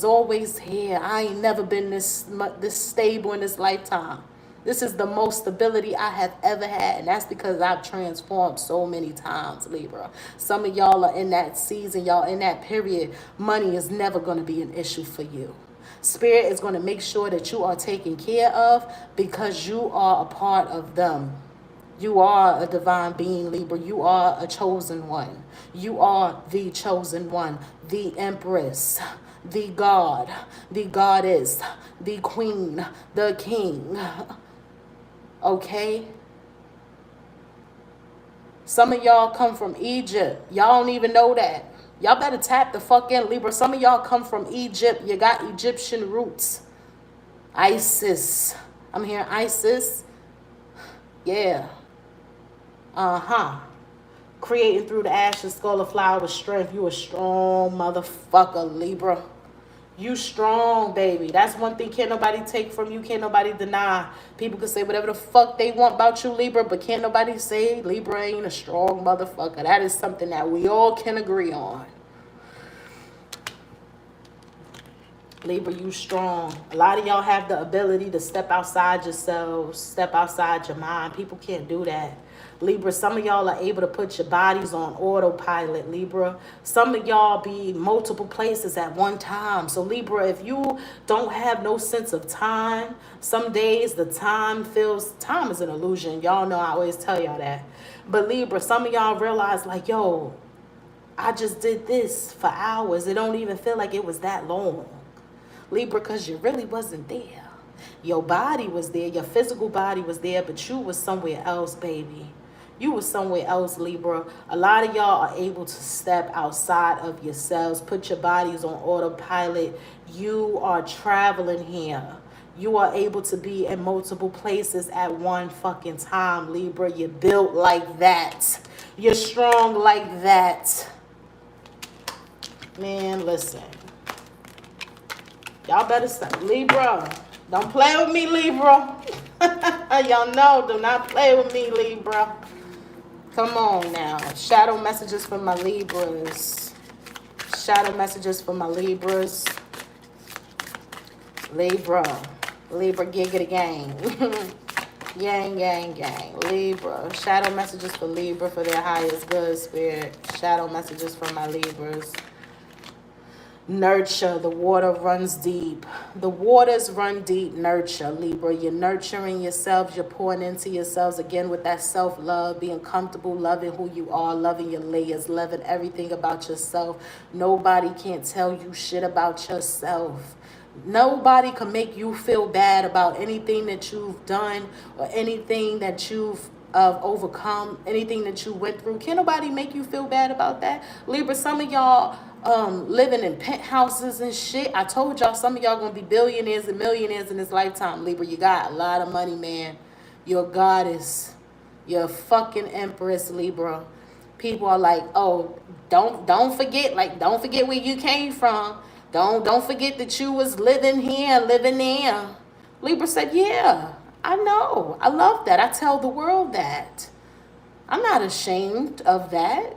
always here. I ain't never been this stable in this lifetime. This is the most stability I have ever had, and that's because I've transformed so many times, Libra. Some of y'all are in that season, y'all in that period. Money is never going to be an issue for you. Spirit is going to make sure that you are taken care of because you are a part of them. You are a divine being, Libra. You are a chosen one. You are the chosen one, the empress, the god, the goddess, the queen, the king. Okay? Some of y'all come from Egypt. Y'all don't even know that. Y'all better tap the fuck in, Libra. Some of y'all come from Egypt. You got Egyptian roots. Isis. I'm hearing Isis. Yeah. Creating through the ashes, skull of flower with strength. You a strong motherfucker, Libra. You strong, baby. That's one thing can't nobody take from you. Can't nobody deny. People can say whatever the fuck they want about you, Libra, but can't nobody say Libra ain't a strong motherfucker. That is something that we all can agree on. Libra, you strong. A lot of y'all have the ability to step outside yourselves, step outside your mind. People can't do that. Libra, some of y'all are able to put your bodies on autopilot, Libra. Some of y'all be multiple places at one time. So, Libra, if you don't have no sense of time, some days the time is an illusion. Y'all know I always tell y'all that. But, Libra, some of y'all realize, like, yo, I just did this for hours. It don't even feel like it was that long. Libra, because you really wasn't there. Your body was there. Your physical body was there, but you was somewhere else, baby. You was somewhere else, Libra. A lot of y'all are able to step outside of yourselves, put your bodies on autopilot. You are traveling here. You are able to be in multiple places at one fucking time, Libra. You're built like that. You're strong like that. Man, listen. Y'all better stop. Libra, don't play with me, Libra. Y'all know, do not play with me, Libra. Come on now. Shadow messages for my Libras. Shadow messages for my Libras. Libra. Libra, giggity gang. Yang, gang, gang. Libra. Shadow messages for Libra for their highest good, Spirit. Shadow messages for my Libras. Nurture. The water runs deep. The waters run deep. Nurture, Libra. You're nurturing yourselves. You're pouring into yourselves again with that self-love, being comfortable, loving who you are, loving your layers, loving everything about yourself. Nobody can't tell you shit about yourself. Nobody can make you feel bad about anything that you've done or anything that you've overcome, anything that you went through. Can't nobody make you feel bad about that. Libra, some of y'all living in penthouses and shit. I told y'all some of y'all gonna be billionaires and millionaires in this lifetime. Libra, you got a lot of money, man. You're a goddess. You're a fucking empress, Libra. People are like, oh, don't forget, like, don't forget where you came from. Don't forget that you was living here, living there. Libra said, yeah, I know. I love that. I tell the world that. I'm not ashamed of that.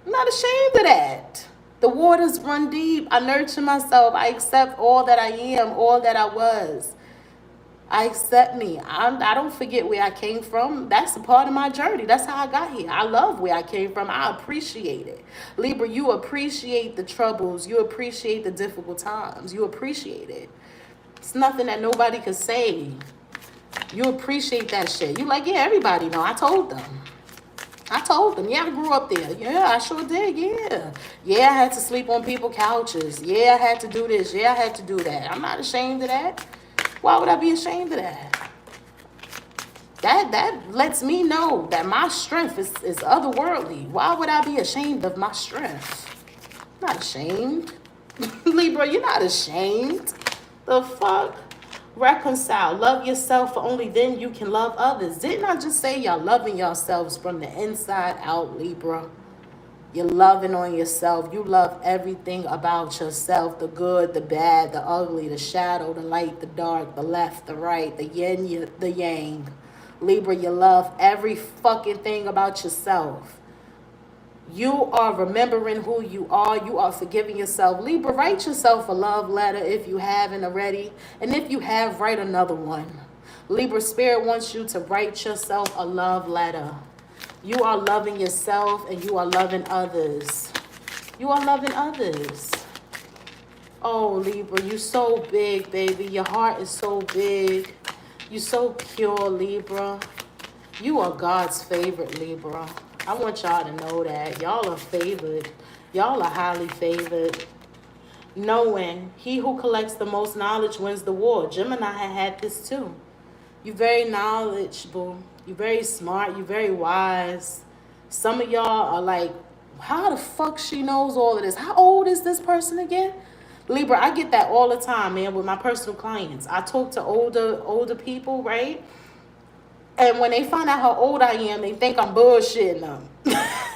I'm not ashamed of that. The waters run deep. I nurture myself. I accept all that I am, all that I was. I accept me. I don't forget where I came from. That's a part of my journey. That's how I got here. I love where I came from. I appreciate it. Libra, you appreciate the troubles. You appreciate the difficult times. You appreciate it. It's nothing that nobody could say. You appreciate that shit. You like, yeah, everybody know. I told them. Yeah, I grew up there. Yeah, I sure did. Yeah, I had to sleep on people's couches. Yeah, I had to do this. Yeah, I had to do that. I'm not ashamed of that. Why would I be ashamed of that? That lets me know that my strength is otherworldly. Why would I be ashamed of my strength? I'm not ashamed. Libra, you're not ashamed. The fuck? Reconcile. Love yourself, for only then you can love others. Didn't I just say y'all loving yourselves from the inside out, Libra? You're loving on yourself. You love everything about yourself. The good, the bad, the ugly, the shadow, the light, the dark, the left, the right, the yin, the yang. Libra, you love every fucking thing about yourself. You are remembering who you are. You are forgiving yourself. Libra, write yourself a love letter if you haven't already. And if you have, write another one. Libra, Spirit wants you to write yourself a love letter. You are loving yourself and you are loving others. You are loving others. Oh, Libra, you so big, baby. Your heart is so big. You so pure, Libra. You are God's favorite, Libra. I want y'all to know that. Y'all are favored. Y'all are highly favored. Knowing he who collects the most knowledge wins the war. Gemini had this too. You're very knowledgeable. You're very smart. You're very wise. Some of y'all are like, how the fuck she knows all of this? How old is this person again? Libra, I get that all the time, man, with my personal clients. I talk to older people, right? And when they find out how old I am, they think I'm bullshitting them.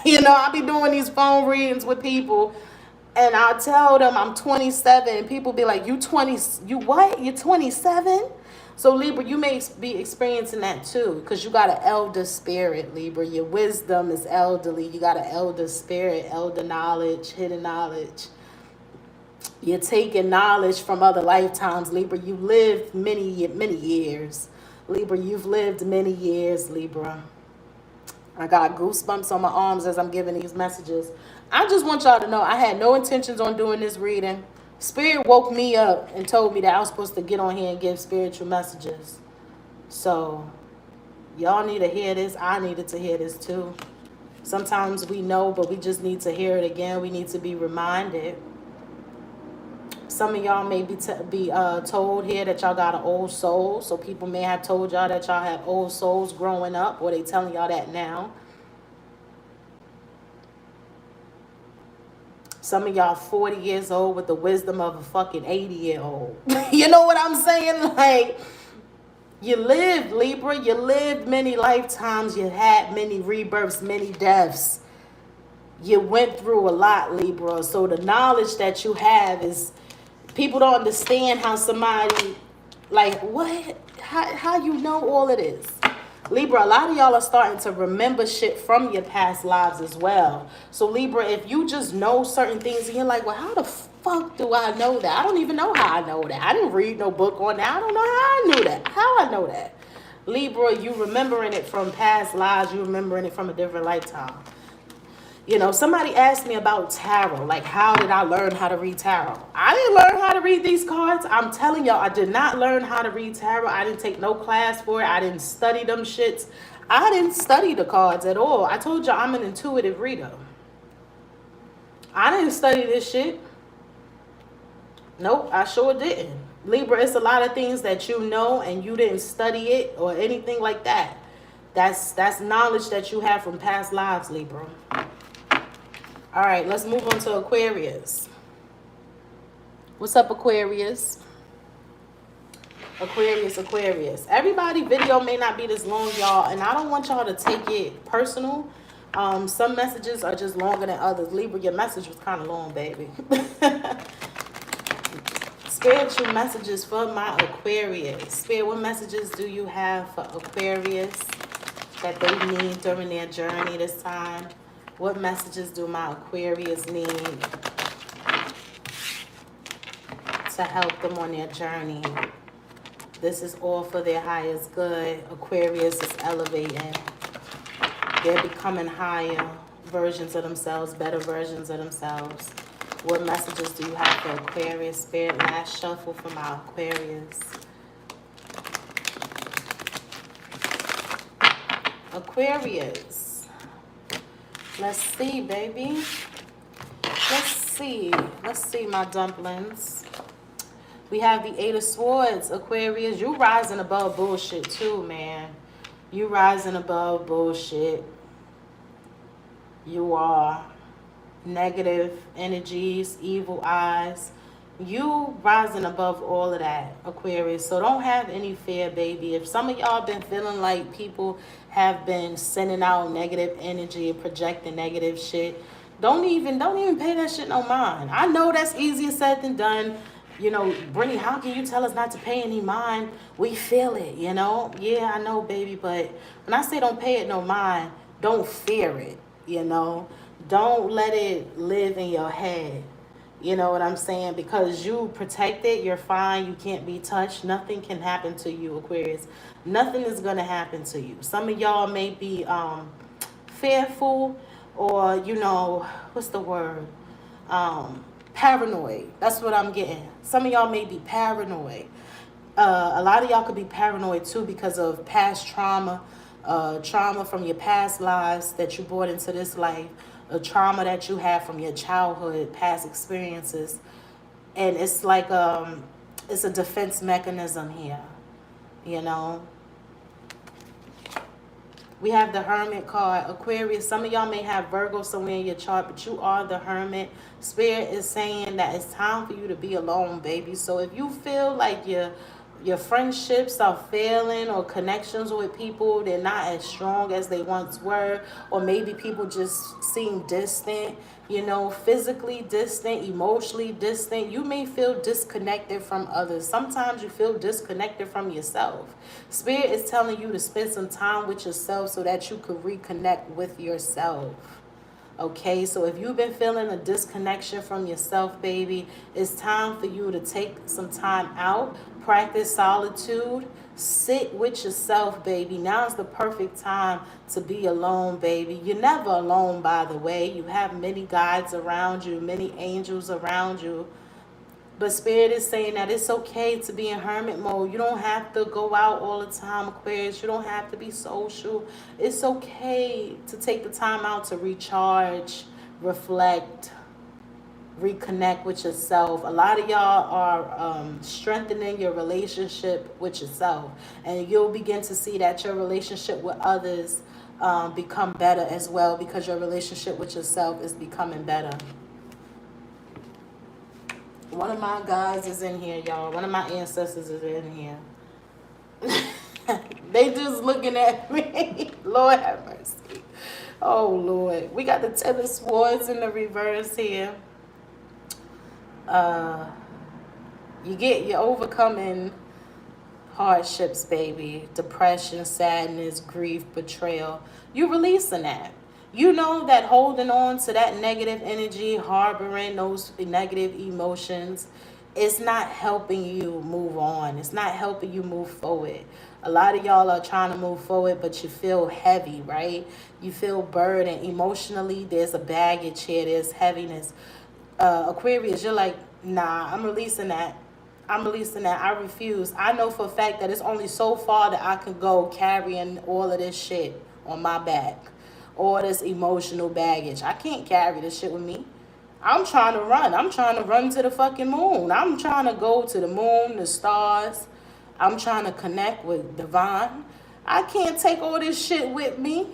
You know, I be doing these phone readings with people, and I'll tell them I'm 27, and people be like, you 20, you what? You're 27? So Libra, you may be experiencing that too, because you got an elder spirit, Libra. Your wisdom is elderly. You got an elder spirit, elder knowledge, hidden knowledge. You're taking knowledge from other lifetimes, Libra. You lived many years. Libra, you've lived many years, Libra. I got goosebumps on my arms as I'm giving these messages. I just want y'all to know I had no intentions on doing this reading. Spirit woke me up and told me that I was supposed to get on here and give spiritual messages. So y'all need to hear this. I needed to hear this too. Sometimes we know, but we just need to hear it again. We need to be reminded. Some of y'all may be told here that y'all got an old soul. So people may have told y'all that y'all have old souls growing up, or they telling y'all that now. Some of y'all 40 years old with the wisdom of a fucking 80-year-old. You know what I'm saying? Like, you lived, Libra. You lived many lifetimes. You had many rebirths, many deaths. You went through a lot, Libra. So the knowledge that you have is... People don't understand how somebody, like, what? How you know all of this? Libra, a lot of y'all are starting to remember shit from your past lives as well. So, Libra, if you just know certain things and you're like, well, how the fuck do I know that? I don't even know how I know that. I didn't read no book on that. I don't know how I knew that. How I know that? Libra, you remembering it from past lives. You remembering it from a different lifetime. You know, somebody asked me about tarot. Like, how did I learn how to read tarot? I didn't learn how to read these cards. I'm telling y'all, I did not learn how to read tarot. I didn't take no class for it. I didn't study them shits. I didn't study the cards at all. I told y'all I'm an intuitive reader. I didn't study this shit. Nope, I sure didn't. Libra, it's a lot of things that you know and you didn't study it or anything like that. That's knowledge that you have from past lives, Libra. All right, let's move on to Aquarius. What's up, Aquarius? Aquarius. Everybody video may not be this long, y'all, and I don't want y'all to take it personal. Some messages are just longer than others. Libra, your message was kind of long, baby. Spiritual messages for my Aquarius. Spirit, what messages do you have for Aquarius that they need during their journey this time? What messages do my Aquarius need to help them on their journey? This is all for their highest good. Aquarius is elevating. They're becoming higher versions of themselves, better versions of themselves. What messages do you have for Aquarius? Spirit, last shuffle for my Aquarius. Aquarius. Let's see, baby. Let's see, my dumplings. We have the Eight of Swords, Aquarius. You rising above bullshit too, man. You rising above bullshit. You are negative energies, evil eyes. You rising above all of that, Aquarius. So don't have any fear, baby. If some of y'all been feeling like people have been sending out negative energy and projecting negative shit, don't even pay that shit no mind. I know that's easier said than done. You know, Brittany, how can you tell us not to pay any mind? We feel it, you know? Yeah, I know, baby, but when I say don't pay it no mind, don't fear it, you know? Don't let it live in your head. You know what I'm saying? Because you protect it, you're fine, you can't be touched. Nothing can happen to you, Aquarius. Nothing is going to happen to you. Some of y'all may be fearful, or, you know, what's the word? Paranoid. That's what I'm getting. Some of y'all may be paranoid. A lot of y'all could be paranoid too because of past trauma, trauma from your past lives that you brought into this life, a trauma that you had from your childhood, past experiences. And it's like it's a defense mechanism here, you know. We have the Hermit card. Aquarius, some of y'all may have Virgo somewhere in your chart, but you are the Hermit. Spirit is saying that it's time for you to be alone, baby. So if you feel like your friendships are failing, or connections with people, they're not as strong as they once were, or maybe people just seem distant, you know, physically distant, emotionally distant. You may feel disconnected from others. Sometimes you feel disconnected from yourself. Spirit is telling you to spend some time with yourself so that you could reconnect with yourself. Okay, so if you've been feeling a disconnection from yourself, baby, it's time for you to take some time out, practice solitude, sit with yourself, baby. Now is the perfect time to be alone, baby. You're never alone, by the way. You have many guides around you, many angels around you. But Spirit is saying that it's okay to be in hermit mode. You don't have to go out all the time, Aquarius. You don't have to be social. It's okay to take the time out to recharge, reflect, reconnect with yourself. A lot of y'all are strengthening your relationship with yourself. And you'll begin to see that your relationship with others become better as well, because your relationship with yourself is becoming better. One of my guys is in here, y'all. One of my ancestors is in here. They just looking at me. Lord have mercy. Oh, Lord. We got the Ten of Swords in the reverse here. You're overcoming hardships, baby. Depression, sadness, grief, betrayal. You're releasing that. You know that holding on to that negative energy, harboring those negative emotions, it's not helping you move on. It's not helping you move forward. A lot of y'all are trying to move forward, but you feel heavy, right? You feel burdened. Emotionally, there's a baggage here. There's heaviness. Aquarius, you're like, nah, I'm releasing that. I'm releasing that. I refuse. I know for a fact that it's only so far that I can go carrying all of this shit on my back. All this emotional baggage. I can't carry this shit with me. I'm trying to run. I'm trying to run to the fucking moon. I'm trying to go to the moon, the stars. I'm trying to connect with divine. I can't take all this shit with me.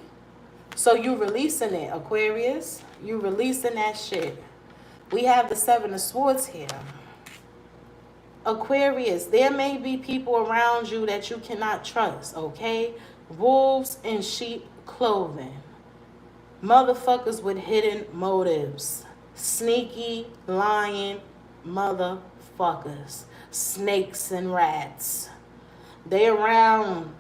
So you releasing it, Aquarius. You releasing that shit. We have the Seven of Swords here. Aquarius, there may be people around you that you cannot trust, okay? Wolves in sheep clothing. Motherfuckers with hidden motives. Sneaky, lying motherfuckers. Snakes and rats. They around.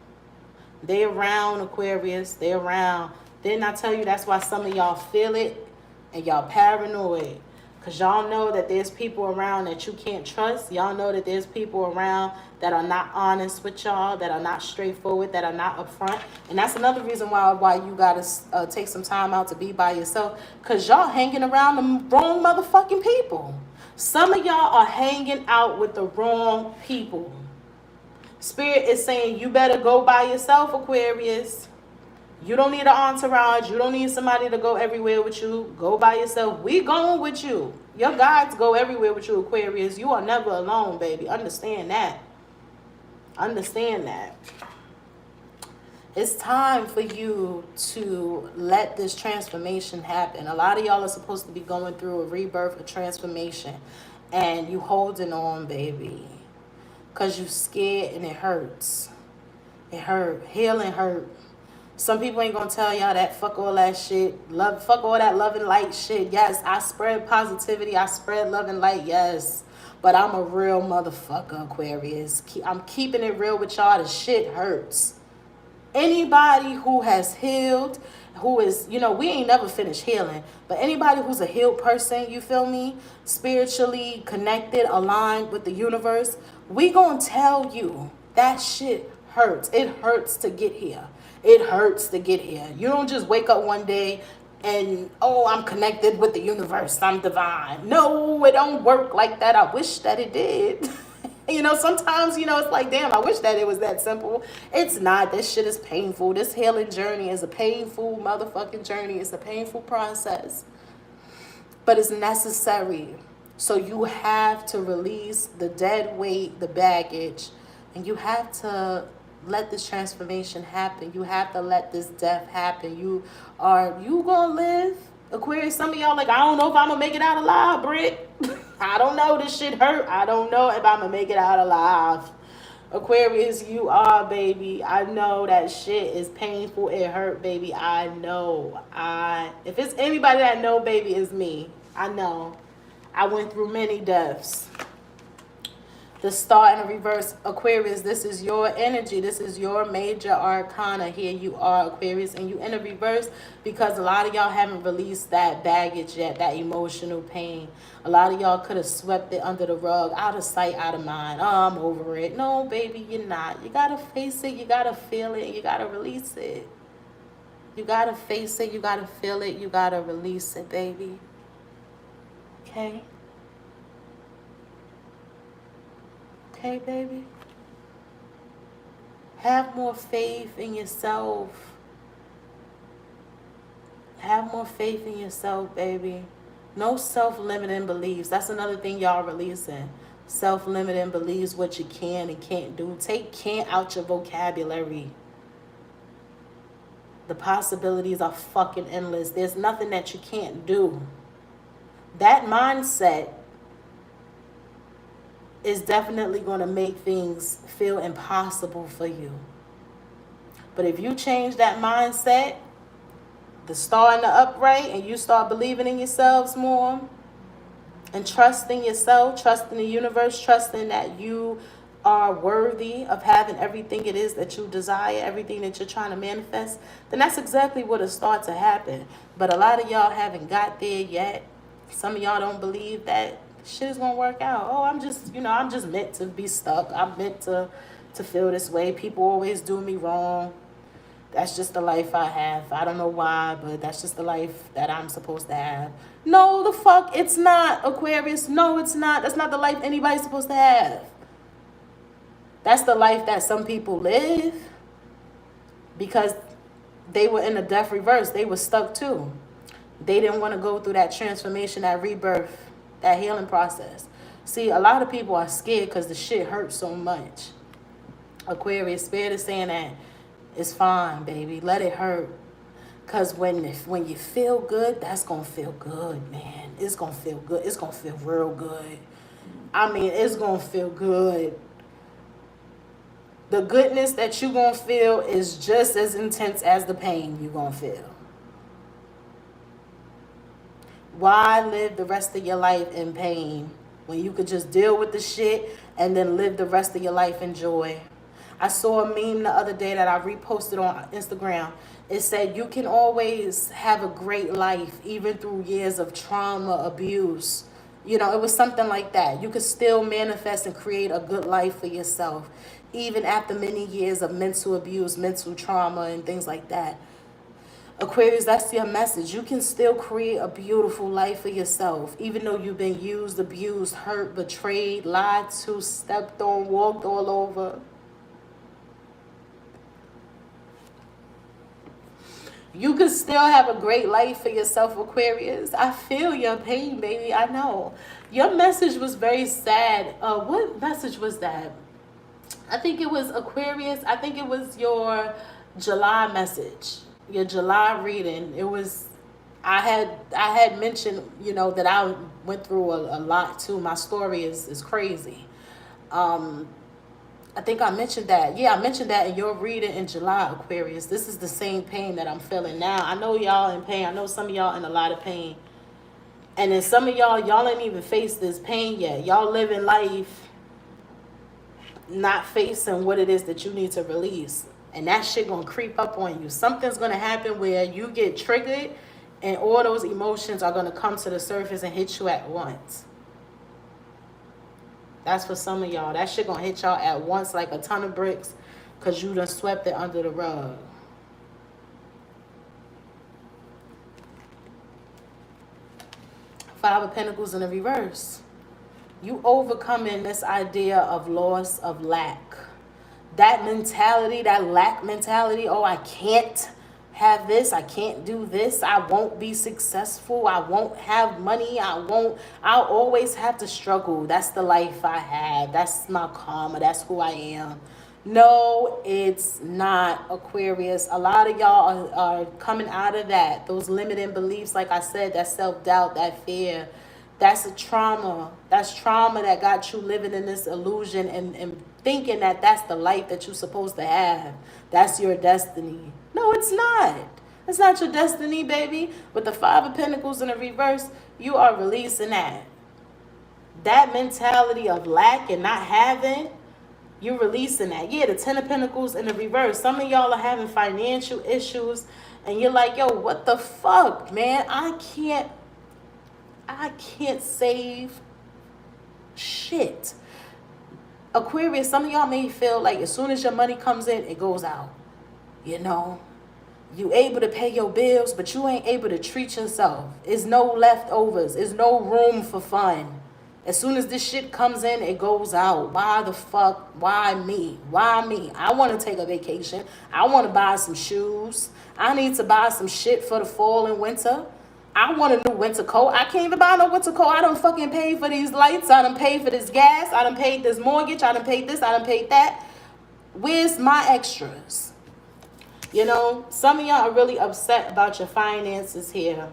They around, Aquarius. They around. Didn't I tell you that's why some of y'all feel it and y'all paranoid? Because y'all know that there's people around that you can't trust. Y'all know that there's people around that are not honest with y'all, that are not straightforward, that are not upfront. And that's another reason why you got to take some time out to be by yourself. Because y'all hanging around the wrong motherfucking people. Some of y'all are hanging out with the wrong people. Spirit is saying you better go by yourself, Aquarius. You don't need an entourage. You don't need somebody to go everywhere with you. Go by yourself. We going with you. Your guides go everywhere with you, Aquarius. You are never alone, baby. Understand that. Understand that. It's time for you to let this transformation happen. A lot of y'all are supposed to be going through a rebirth, a transformation. And you holding on, baby. Because you scared and it hurts. It hurt. Healing hurt. Some people ain't gonna tell y'all that. Fuck all that shit. Fuck all that love and light shit. Yes, I spread positivity. I spread love and light. Yes. But I'm a real motherfucker, Aquarius. I'm keeping it real with y'all. The shit hurts. Anybody who has healed, who is, we ain't never finished healing. But anybody who's a healed person, you feel me? Spiritually connected, aligned with the universe, we gonna tell you that shit hurts. It hurts to get here. It hurts to get here. You don't just wake up one day and, oh, I'm connected with the universe, I'm divine. No, it don't work like that. I wish that it did. You know, sometimes, you know, it's like, damn, I wish that it was that simple. It's not. This shit is painful. This healing journey is a painful motherfucking journey. It's a painful process, but it's necessary. So you have to release the dead weight, the baggage, and you have to let this transformation happen. You have to let this death happen. You gonna live? Aquarius, some of y'all like, I don't know if I'm gonna make it out alive, Britt. I don't know, this shit hurt. I don't know if I'm gonna make it out alive. Aquarius, you are, baby. I know that shit is painful. It hurt, baby. I know. If it's anybody that know, baby, it's me. I know. I went through many deaths. The star in the reverse, Aquarius, this is your energy. This is your major arcana. Here you are, Aquarius, and you in the reverse because a lot of y'all haven't released that baggage yet, that emotional pain. A lot of y'all could have swept it under the rug, out of sight, out of mind. Oh, I'm over it. No, baby, you're not. You got to face it. You got to feel it. You got to release it. You got to face it. You got to feel it. You got to release it, baby. Okay? Okay, baby? Have more faith in yourself. Have more faith in yourself, baby. No self-limiting beliefs. That's another thing y'all releasing. Self-limiting beliefs, what you can and can't do. Take can't out your vocabulary. The possibilities are fucking endless. There's nothing that you can't do. That mindset is definitely going to make things feel impossible for you. But if you change that mindset, the star in the upright, and you start believing in yourselves more and trusting yourself, trusting the universe, trusting that you are worthy of having everything it is that you desire, everything that you're trying to manifest, then that's exactly what will start to happen. But a lot of y'all haven't got there yet. Some of y'all don't believe that shit is gonna work out. Oh, I'm just meant to be stuck. I'm meant to feel this way. People always do me wrong. That's just the life I have. I don't know why, but that's just the life that I'm supposed to have. No, the fuck, it's not, Aquarius. No, it's not. That's not the life anybody's supposed to have. That's the life that some people live because they were in a death reverse. They were stuck too. They didn't want to go through that transformation, that rebirth, that healing process. See, a lot of people are scared because the shit hurts so much. Aquarius, Spirit is saying that it's fine, baby. Let it hurt. Because when you feel good, that's going to feel good, man. It's going to feel good. It's going to feel real good. I mean, it's going to feel good. The goodness that you're going to feel is just as intense as the pain you're going to feel. Why live the rest of your life in pain when you could just deal with the shit and then live the rest of your life in joy? I saw a meme the other day that I reposted on Instagram. It said you can always have a great life even through years of trauma, abuse. You know, it was something like that. You could still manifest and create a good life for yourself even after many years of mental abuse, mental trauma, and things like that. Aquarius, that's your message. You can still create a beautiful life for yourself, even though you've been used, abused, hurt, betrayed, lied to, stepped on, walked all over. You can still have a great life for yourself, Aquarius. I feel your pain, baby. I know. Your message was very sad. What message was that? I think it was Aquarius. I think it was your July message. Your July reading. It was, I had mentioned, you know, that I went through a lot too. My story is crazy. I think I mentioned that. Yeah, I mentioned that in your reading in July, Aquarius. This is the same pain that I'm feeling now. I know y'all in pain. I know some of y'all in a lot of pain. And then some of y'all ain't even faced this pain yet. Y'all living life not facing what it is that you need to release. And that shit gonna creep up on you. Something's gonna happen where you get triggered and all those emotions are gonna come to the surface and hit you at once. That's for some of y'all. That shit gonna hit y'all at once like a ton of bricks because you done swept it under the rug. Five of Pentacles in the reverse. You overcoming this idea of loss, of lack. That mentality, that lack mentality, oh, I can't have this, I can't do this, I won't be successful, I won't have money, I'll always have to struggle. That's the life I have. That's my karma. That's who I am. No, it's not, Aquarius. A lot of y'all are coming out of that. Those limiting beliefs, like I said, that self-doubt, that fear. That's a trauma. That's trauma that got you living in this illusion and thinking that that's the life that you're supposed to have. That's your destiny. No, it's not. It's not your destiny, baby. With the Five of Pentacles in the reverse, you are releasing that. That mentality of lack and not having, you're releasing that. Yeah, the Ten of Pentacles in the reverse. Some of y'all are having financial issues and you're like, yo, what the fuck, man? I can't save shit. Aquarius, some of y'all may feel like as soon as your money comes in, it goes out. You know, you able to pay your bills, but you ain't able to treat yourself. There's no leftovers. There's no room for fun. As soon as this shit comes in, it goes out. Why the fuck? Why me? Why me? I want to take a vacation. I want to buy some shoes. I need to buy some shit for the fall and winter. I want a new winter coat. I can't even buy no winter coat. I done fucking paid for these lights. I done paid for this gas. I done paid this mortgage. I done paid this. I done paid that. Where's my extras? You know, some of y'all are really upset about your finances here.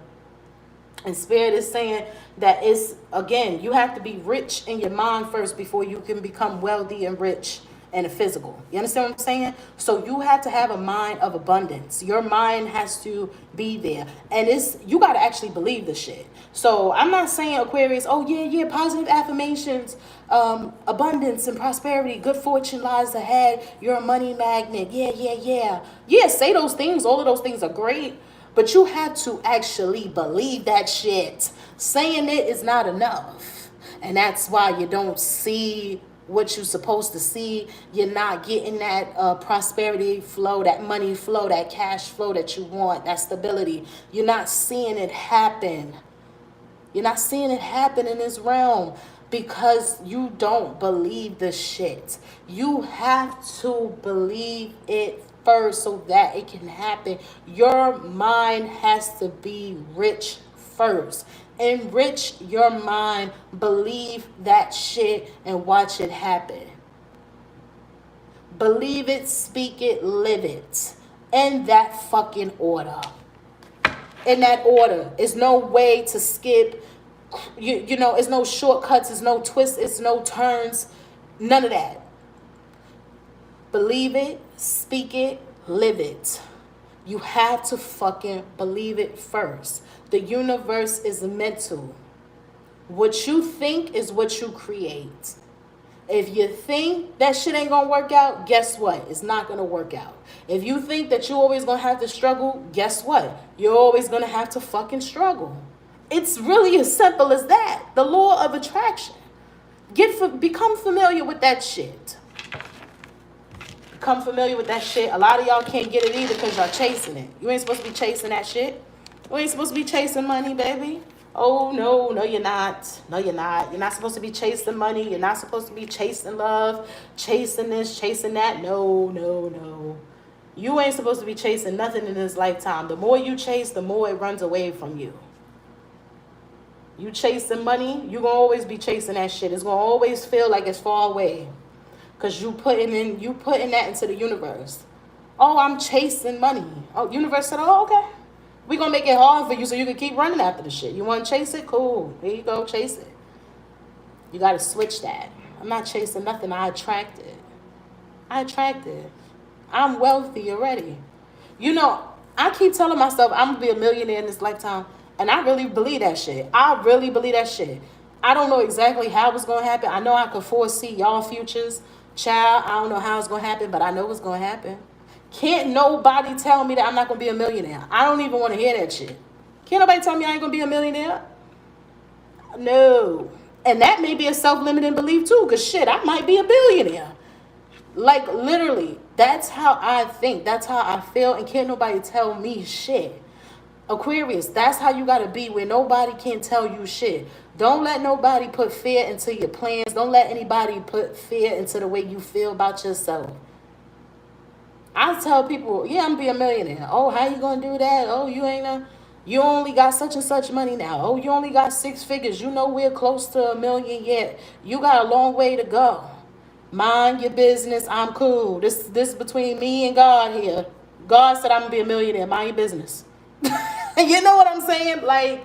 And Spirit is saying that it's, again, you have to be rich in your mind first before you can become wealthy and rich in the physical. You understand what I'm saying? So you have to have a mind of abundance. Your mind has to be there. And you got to actually believe the shit. So I'm not saying, Aquarius, oh, yeah, positive affirmations, abundance and prosperity, good fortune lies ahead, you're a money magnet. Yeah. Yeah, say those things. All of those things are great. But you have to actually believe that shit. Saying it is not enough. And that's why you don't see what you're supposed to see. You're not getting that prosperity flow, that money flow, that cash flow that you want, that stability. You're not seeing it happen. You're not seeing it happen in this realm because you don't believe the shit. You have to believe it first so that it can happen. Your mind has to be rich first. Enrich your mind, believe that shit, and watch it happen. Believe it, speak it, live it. In that fucking order. In that order. There's no way to skip. You know, it's no shortcuts, it's no twists, it's no turns. None of that. Believe it, speak it, live it. You have to fucking believe it first. The universe is mental. What you think is what you create. If you think that shit ain't gonna work out, guess what? It's not gonna work out. If you think that you're always gonna have to struggle, guess what? You're always gonna have to fucking struggle. It's really as simple as that. The law of attraction. Become familiar with that shit. Become familiar with that shit. A lot of y'all can't get it either because y'all chasing it. You ain't supposed to be chasing that shit. You ain't supposed to be chasing money, baby. Oh, no, you're not. No, you're not. You're not supposed to be chasing money. You're not supposed to be chasing love, chasing this, chasing that. No. You ain't supposed to be chasing nothing in this lifetime. The more you chase, the more it runs away from you. You chasing money, you're going to always be chasing that shit. It's going to always feel like it's far away. Because you putting that into the universe. Oh, I'm chasing money. Oh, universe said, oh, okay. We're going to make it hard for you so you can keep running after the shit. You want to chase it? Cool. Here you go. Chase it. You got to switch that. I'm not chasing nothing. I attract it. I'm wealthy already. You know, I keep telling myself I'm going to be a millionaire in this lifetime. And I really believe that shit. I don't know exactly how it's going to happen. I know I can foresee y'all futures. Child, I don't know how it's going to happen, but I know it's going to happen. Can't nobody tell me that I'm not going to be a millionaire. I don't even want to hear that shit. Can't nobody tell me I ain't going to be a millionaire? No. And that may be a self-limiting belief too, because shit, I might be a billionaire. Like, literally, that's how I think. That's how I feel, and can't nobody tell me shit. Aquarius, that's how you got to be, where nobody can tell you shit. Don't let nobody put fear into your plans. Don't let anybody put fear into the way you feel about yourself. I tell people, yeah, I'm going to be a millionaire. Oh, how you going to do that? Oh, you only got such and such money now. Oh, you only got 6 figures. You know we're close to $1 million yet. You got a long way to go. Mind your business. I'm cool. This between me and God here. God said I'm going to be a millionaire. Mind your business. You know what I'm saying? Like,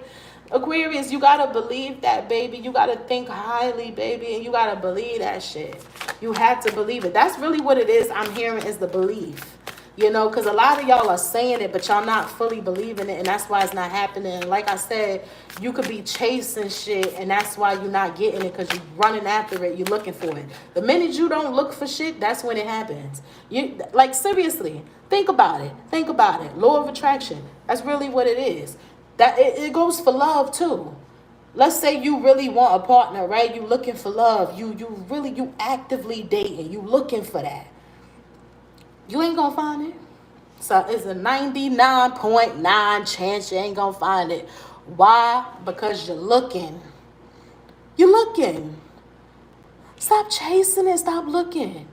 Aquarius, you got to believe that, baby. You got to think highly, baby. And you got to believe that shit. You have to believe it. That's really what it is I'm hearing, is the belief. You know, because a lot of y'all are saying it, but y'all not fully believing it. And that's why it's not happening. Like I said, you could be chasing shit, and that's why you're not getting it, because you're running after it. You're looking for it. The minute you don't look for shit, that's when it happens. You, like, seriously, think about it. Think about it. Law of attraction. That's really what it is. That it goes for love too. Let's say you really want a partner, right? You looking for love. You actively dating. You looking for that. You ain't gonna find it. So it's a 99.9 chance you ain't gonna find it. Why? Because you're looking. You're looking. Stop chasing it. Stop looking.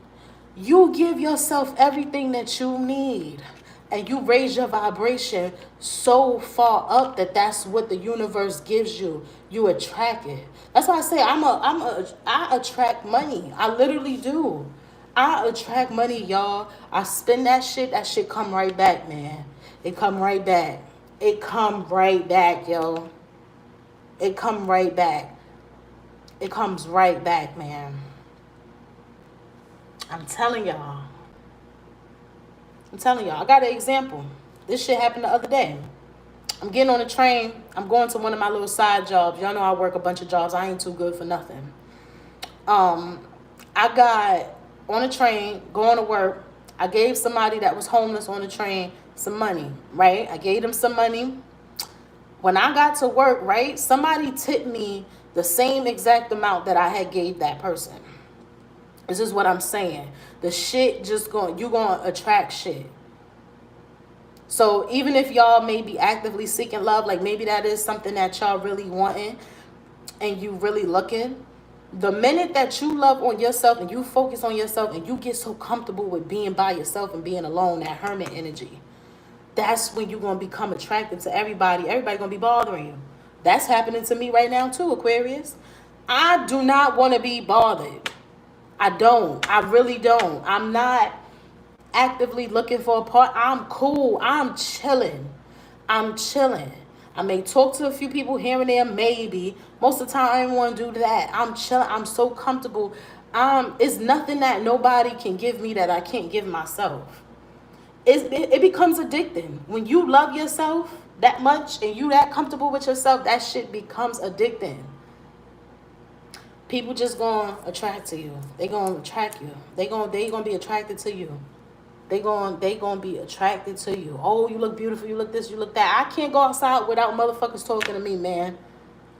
You give yourself everything that you need, and you raise your vibration so far up that that's what the universe gives you. You attract it. That's why I say I attract money. I literally do. I attract money, y'all. I spend that shit come right back, man. It come right back. It come right back, yo. It come right back. It comes right back, man. I'm telling y'all. I got an example. This shit happened the other day. I'm getting on a train. I'm going to one of my little side jobs. Y'all know I work a bunch of jobs. I ain't too good for nothing. I got on a train, going to work. I gave somebody that was homeless on the train some money, right? I gave them some money. When I got to work, right, somebody tipped me the same exact amount that I had gave that person. This is what I'm saying. The shit just you going to attract shit. So even if y'all may be actively seeking love, like maybe that is something that y'all really wanting and you really looking, the minute that you love on yourself and you focus on yourself and you get so comfortable with being by yourself and being alone, that hermit energy, that's when you're going to become attracted to everybody. Everybody going to be bothering you. That's happening to me right now too, Aquarius. I do not want to be bothered. I don't. I really don't. I'm not actively looking for a part. I'm cool. I'm chilling. I may talk to a few people here and there, maybe. Most of the time, I don't want to do that. I'm chilling. I'm so comfortable. It's nothing that nobody can give me that I can't give myself. It becomes addicting. When you love yourself that much and you that comfortable with yourself, that shit becomes addicting. People just gonna attract to you. They gonna attract you. They gonna be attracted to you. They gonna be attracted to you. Oh, you look beautiful. You look this. You look that. I can't go outside without motherfuckers talking to me, man.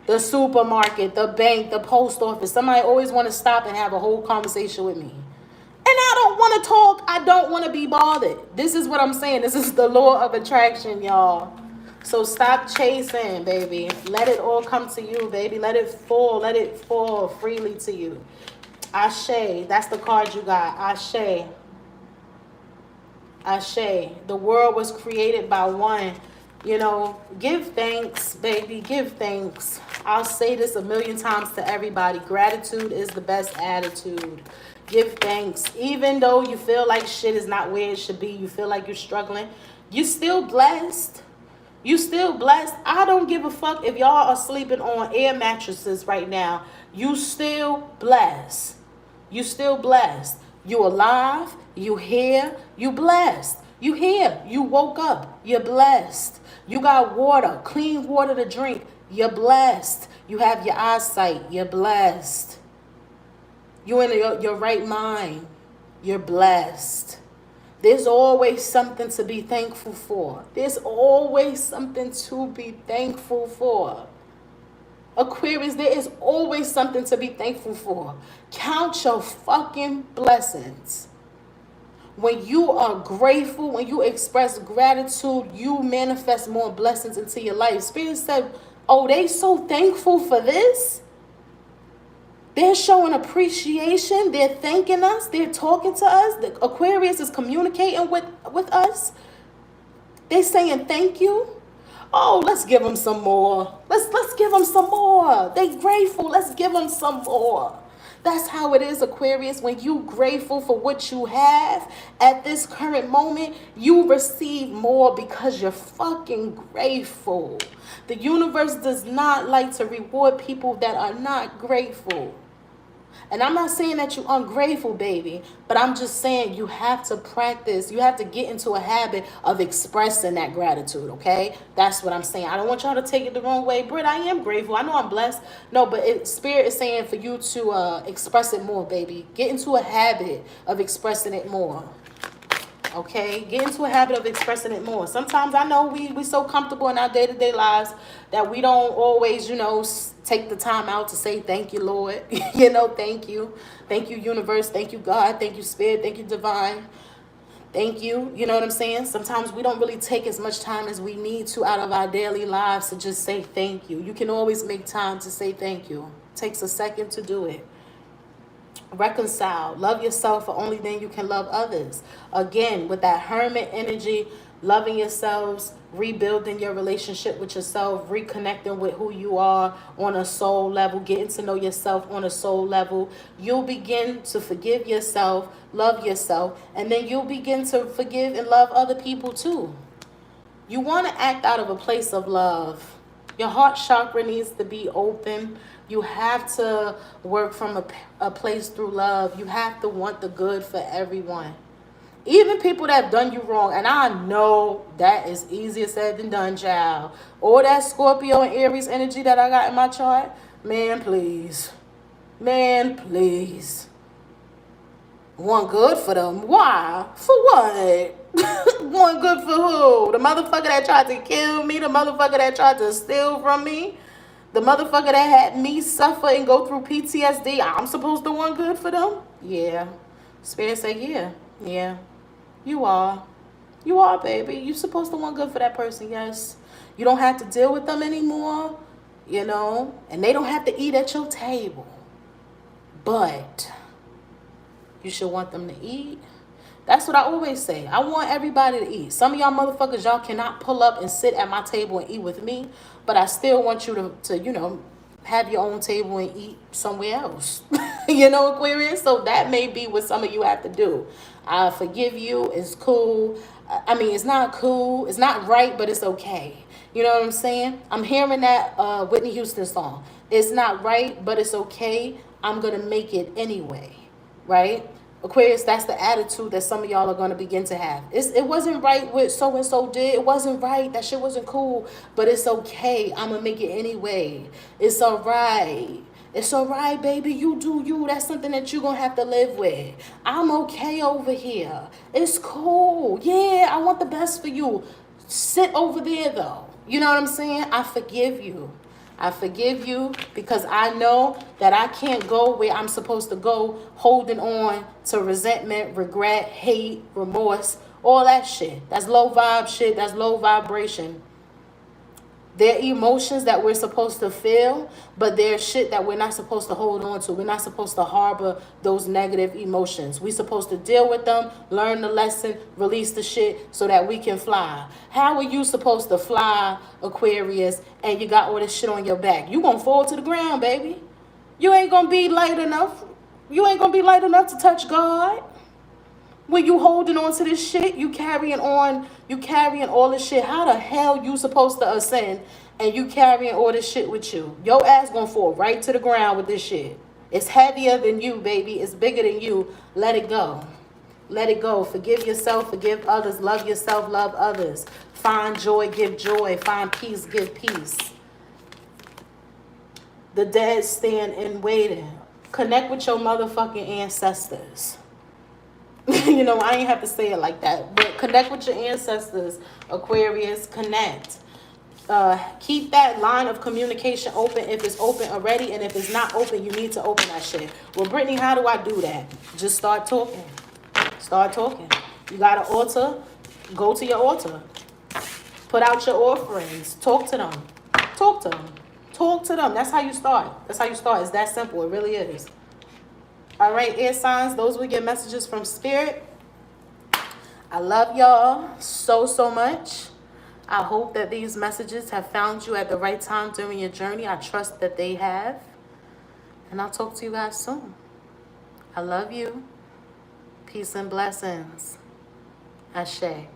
The supermarket, the bank, the post office. Somebody always want to stop and have a whole conversation with me. And I don't want to talk. I don't want to be bothered. This is what I'm saying. This is the law of attraction, y'all. So stop chasing, baby. Let it all come to you, baby. Let it fall. Let it fall freely to you. Ashe. That's the card you got. Ashe. Ashe. The world was created by one. You know, give thanks, baby. Give thanks. I'll say this 1,000,000 times to everybody. Gratitude is the best attitude. Give thanks. Even though you feel like shit is not where it should be, you feel like you're struggling, you still blessed. You still blessed. I don't give a fuck if y'all are sleeping on air mattresses right now. You still blessed. You still blessed. You alive. You here. You blessed. You here. You woke up. You're blessed. You got water, clean water to drink. You're blessed. You have your eyesight. You're blessed. You in your right mind. You're blessed. There's always something to be thankful for. There's always something to be thankful for. Aquarius, there is always something to be thankful for. Count your fucking blessings. When you are grateful, when you express gratitude, you manifest more blessings into your life. Spirit said, oh, they so thankful for this. They're showing appreciation. They're thanking us. They're talking to us. The Aquarius is communicating with us. They're saying thank you. Oh, let's give them some more. Let's give them some more. They grateful. Let's give them some more. That's how it is, Aquarius. When you grateful for what you have at this current moment, you receive more because you're fucking grateful. The universe does not like to reward people that are not grateful. And I'm not saying that you're ungrateful, baby, but I'm just saying you have to practice. You have to get into a habit of expressing that gratitude, okay? That's what I'm saying. I don't want y'all to take it the wrong way. Britt, I am grateful. I know I'm blessed. No, but Spirit is saying for you to express it more, baby. Get into a habit of expressing it more. Okay, get into a habit of expressing it more. Sometimes I know we so comfortable in our day-to-day lives that we don't always, take the time out to say thank you, Lord. Thank you. Thank you, universe. Thank you, God. Thank you, Spirit. Thank you, divine. Thank you. You know what I'm saying? Sometimes we don't really take as much time as we need to out of our daily lives to just say thank you. You can always make time to say thank you. It takes a second to do it. Reconcile. Love yourself, for only then you can love others. Again, with that hermit energy, loving yourselves, rebuilding your relationship with yourself, reconnecting with who you are on a soul level, getting to know yourself on a soul level. You'll begin to forgive yourself, love yourself, and then you'll begin to forgive and love other people too. You want to act out of a place of love. Your heart chakra needs to be open. You have to work from a place through love. You have to want the good for everyone. Even people that have done you wrong. And I know that is easier said than done, child. Or that Scorpio and Aries energy that I got in my chart. Man, please. Man, please. Want good for them. Why? For what? Want good for who? The motherfucker that tried to kill me? The motherfucker that tried to steal from me? The motherfucker that had me suffer and go through PTSD, I'm supposed to want good for them? Yeah. Spirit say, yeah. Yeah. You are. You are, baby. You're supposed to want good for that person, yes. You don't have to deal with them anymore, and they don't have to eat at your table. But you should want them to eat. That's what I always say. I want everybody to eat. Some of y'all motherfuckers, y'all cannot pull up and sit at my table and eat with me. But I still want you to have your own table and eat somewhere else. Aquarius? So that may be what some of you have to do. I forgive you. It's cool. I mean, it's not cool. It's not right, but it's okay. You know what I'm saying? I'm hearing that Whitney Houston song. It's not right, but it's okay. I'm going to make it anyway. Right? Aquarius, that's the attitude that some of y'all are going to begin to have. It wasn't right what so-and-so did. It wasn't right. That shit wasn't cool. But it's okay. I'm going to make it anyway. It's all right. It's all right, baby. You do you. That's something that you're going to have to live with. I'm okay over here. It's cool. Yeah, I want the best for you. Sit over there, though. You know what I'm saying? I forgive you. I forgive you because I know that I can't go where I'm supposed to go holding on to resentment, regret, hate, remorse, all that shit. That's low vibe shit. That's low vibration. They're emotions that we're supposed to feel, but they're shit that we're not supposed to hold on to. We're not supposed to harbor those negative emotions. We're supposed to deal with them, learn the lesson, release the shit so that we can fly. How are you supposed to fly, Aquarius, and you got all this shit on your back? You gonna fall to the ground, baby. You ain't gonna be light enough. You ain't gonna be light enough to touch God. When you holding on to this shit, you carrying all this shit. How the hell you supposed to ascend and you carrying all this shit with you? Your ass gonna fall right to the ground with this shit. It's heavier than you, baby. It's bigger than you. Let it go. Let it go. Forgive yourself. Forgive others. Love yourself. Love others. Find joy. Give joy. Find peace. Give peace. The dead stand in waiting. Connect with your motherfucking ancestors. I ain't have to say it like that, but connect with your ancestors, Aquarius. Connect. Keep that line of communication open if it's open already, and if it's not open, you need to open that shit. Well, Brittany, how do I do that? Just start talking. Start talking. You got an altar? Go to your altar. Put out your offerings. Talk to them. Talk to them. Talk to them. That's how you start. That's how you start. It's that simple. It really is. All right, air signs. Those were your messages from Spirit. I love y'all so, so much. I hope that these messages have found you at the right time during your journey. I trust that they have. And I'll talk to you guys soon. I love you. Peace and blessings. Ashe.